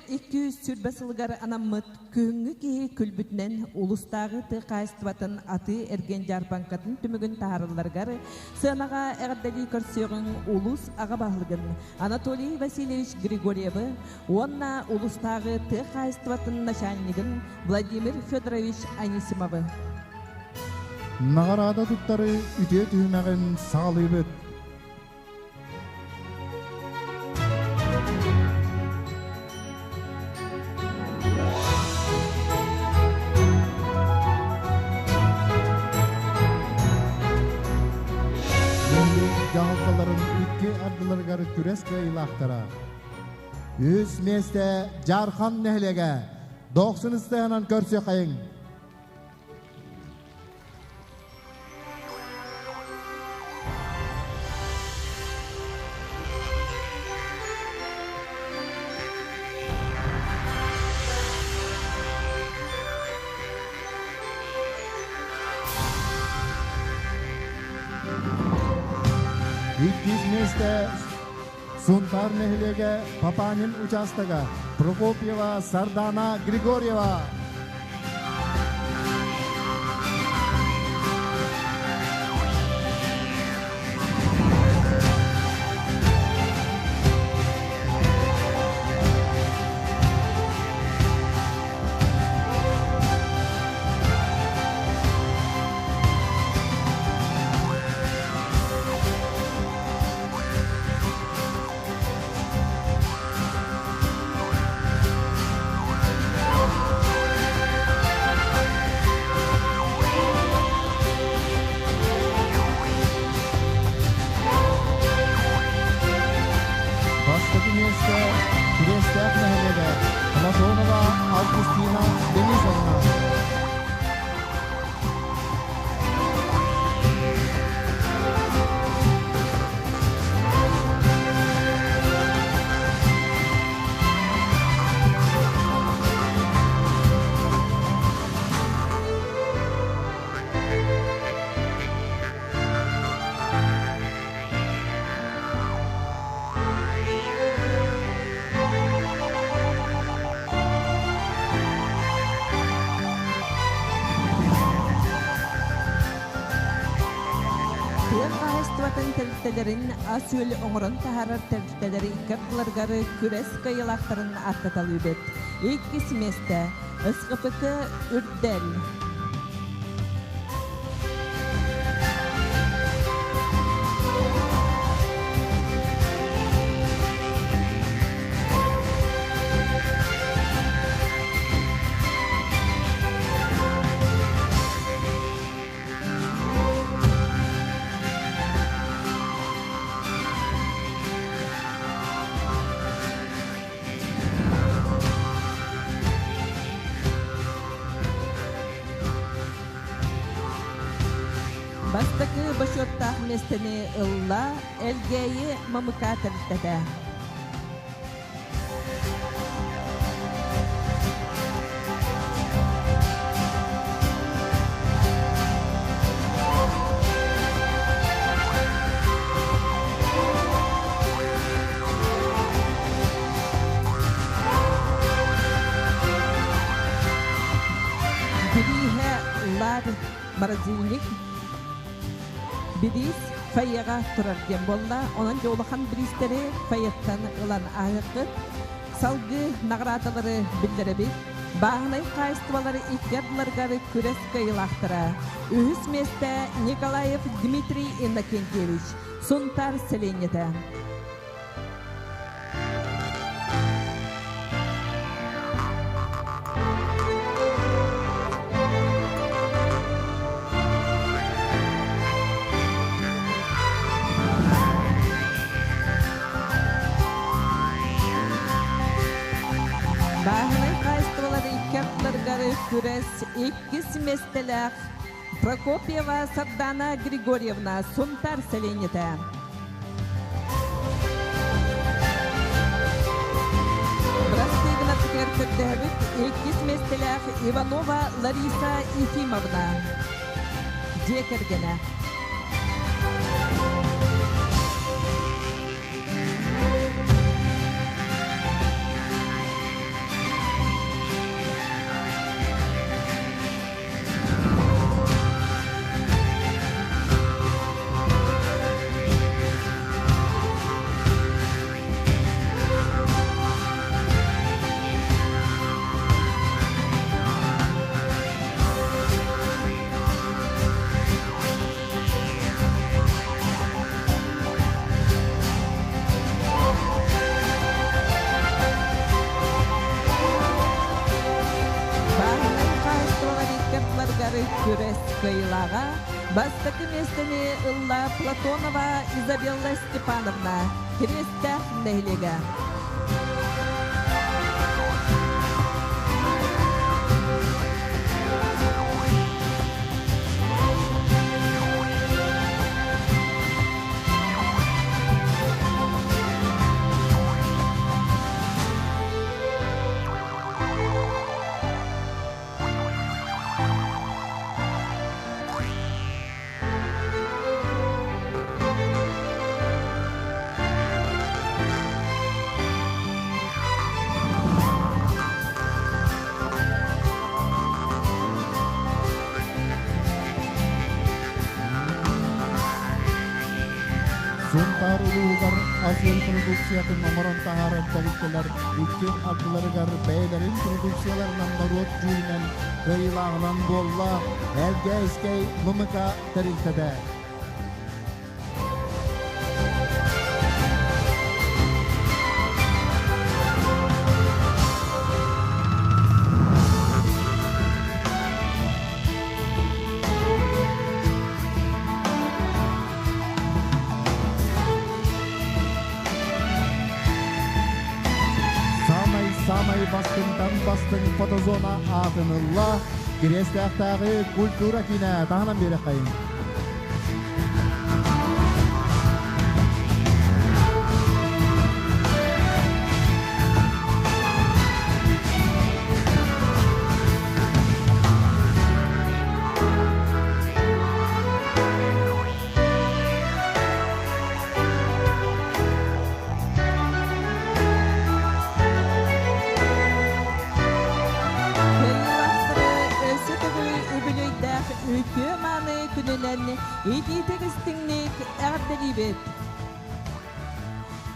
200 сүрбесылгар анаммыт күнгü ки күлбүтнен улустагы тыкайстыбатын аты эрген жарбанкатын түмүгүн таарыларгар сынага эрдели көрсөгүн улус ага баhlыгын Анатолий Васильевич Григорьевы, онна улустагы тыкайстыбатын начальнигин Владимир Федорович Анисимовы. Нағарада туттары үте түймәген сағалыбыт. Жаңылқаларын үтке ардыларғары күреске илақтара. Үз месте жархан нәхлеге 90-ыстығынан көрсе қайын. Месте Сунтар нехлеге Папанин участога Прокопьева, Сардана, Григорьева. Tertelerin asül oңырын taharar terteleri ikatlargары күрес кайылақтарын аттатал үбет. Иккис месте ысқыпыкы үрдел. Бастакы башоттақ местені ылла әлгейі мамыка тәрттеді. Біріге лар морозильник Бирис файяға тұрар дем болла, онан жолақан биристері файяттан ылан ағықыт, салғы нағыратылары білдірі бағынай қайыстывалары икерділергары күрес кайылақтыра. Үхіс месте Николаев Дмитрий Иннокентьевич, Сунтар селенеті. Күрес иккис местелер Прокопьева, Сардана Григорьевна, Сунтар селенеті. Брастыгына тікеркірдәбіт иккис местелер Иванова Лариса Ефимовна. Декергені. көс кыйлага бастыкы местени Ылла Платонова Изабелла Степановна Крестах Нейлега. Suntar ulugar asıl produksiyatın amaran taharan tarikkeler ülken akıllarıgar beylerin produksiyalarından marot cüynen kıyılağınan bolla elge eskey mımıka tariktede. Samay bastın fotozona atınılla Gireslahtağı kultura kine tahanan beri kayın.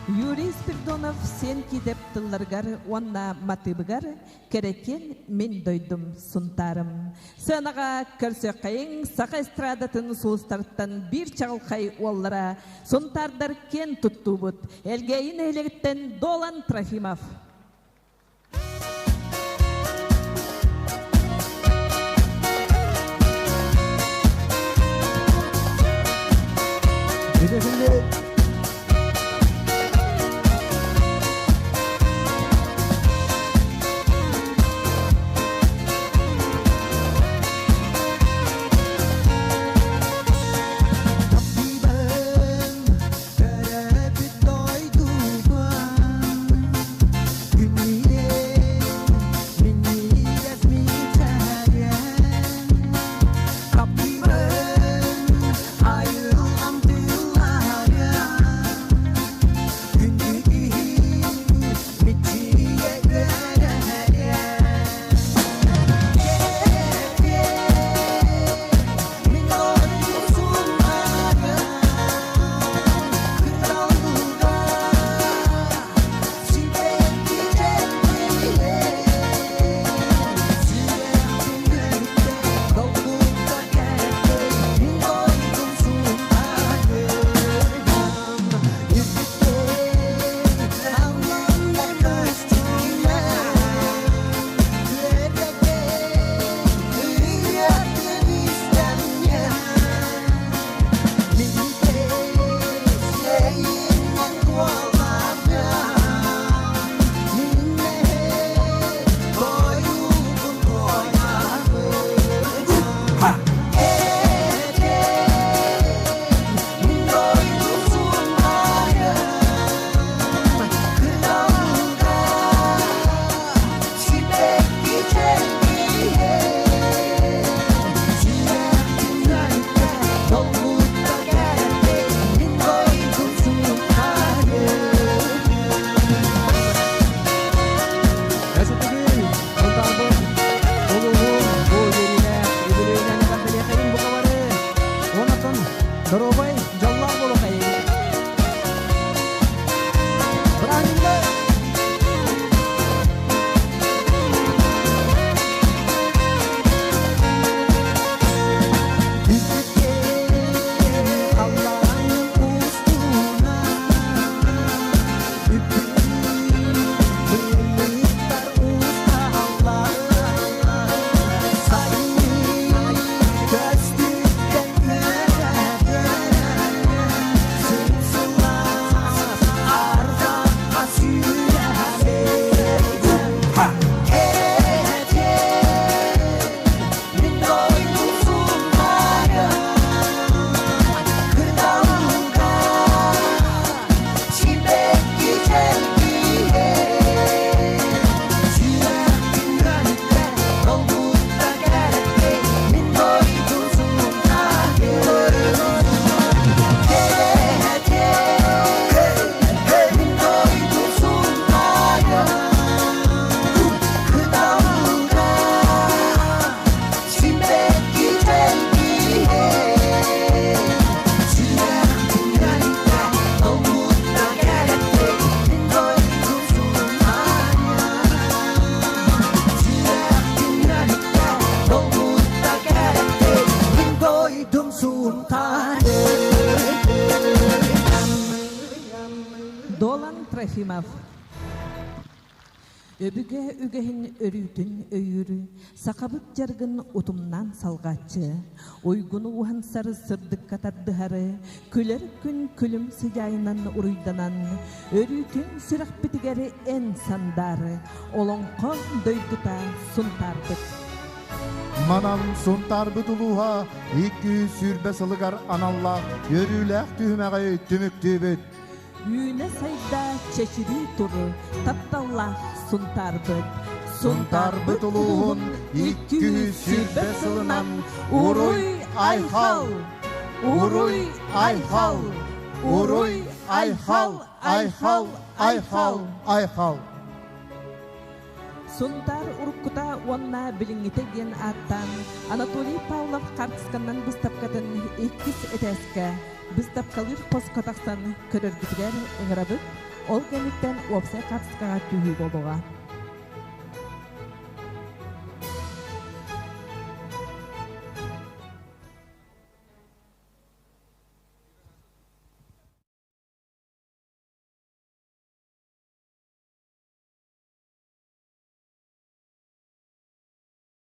Юрий Спиридонов сен кидеп тылларгар, онна матыбыгар, керекен мен дойдум сунтарым. Сынаға көрсө қайың, сақа эстрадатын суыстарттан бір чағылқай оллара, сунтардар кен тұтту бұд. Әлгейін әлегіттен Долан Трофимов. сунтары. Долан Трофимов. Өбүге үгехин өрүтүн өйүрү, сакабыт жаргын утумнан салгачы, ойгуну ухансар сырдык катардыхары, күлер күн күлүм сыяйынан уруйданан, өрүтүн сүрәхпитигери эн сандары, олоңко дойдута сунтарбыт. Манан сунтарбыт улуға 200 сүрбе сылыгар аналла өрүләк түймәгәй түмүктүбүт. Үйне сайда чечири туру, тапталлах сунтарбыт. Сунтарбыт улуғын 200 сүрбе сылынан уруй айхал, уруй айхал, уруй айхал, айхал, айхал, айхал. Сунтар уруккута уанна билиңитеген аттан Анатолий Павлов Картсканнан быстапкатын 2 этеске быстапкалыр поскотақсан көрөргүтігер ыңырабыт, ол кәміттен опсай Картскаға түйі болуға.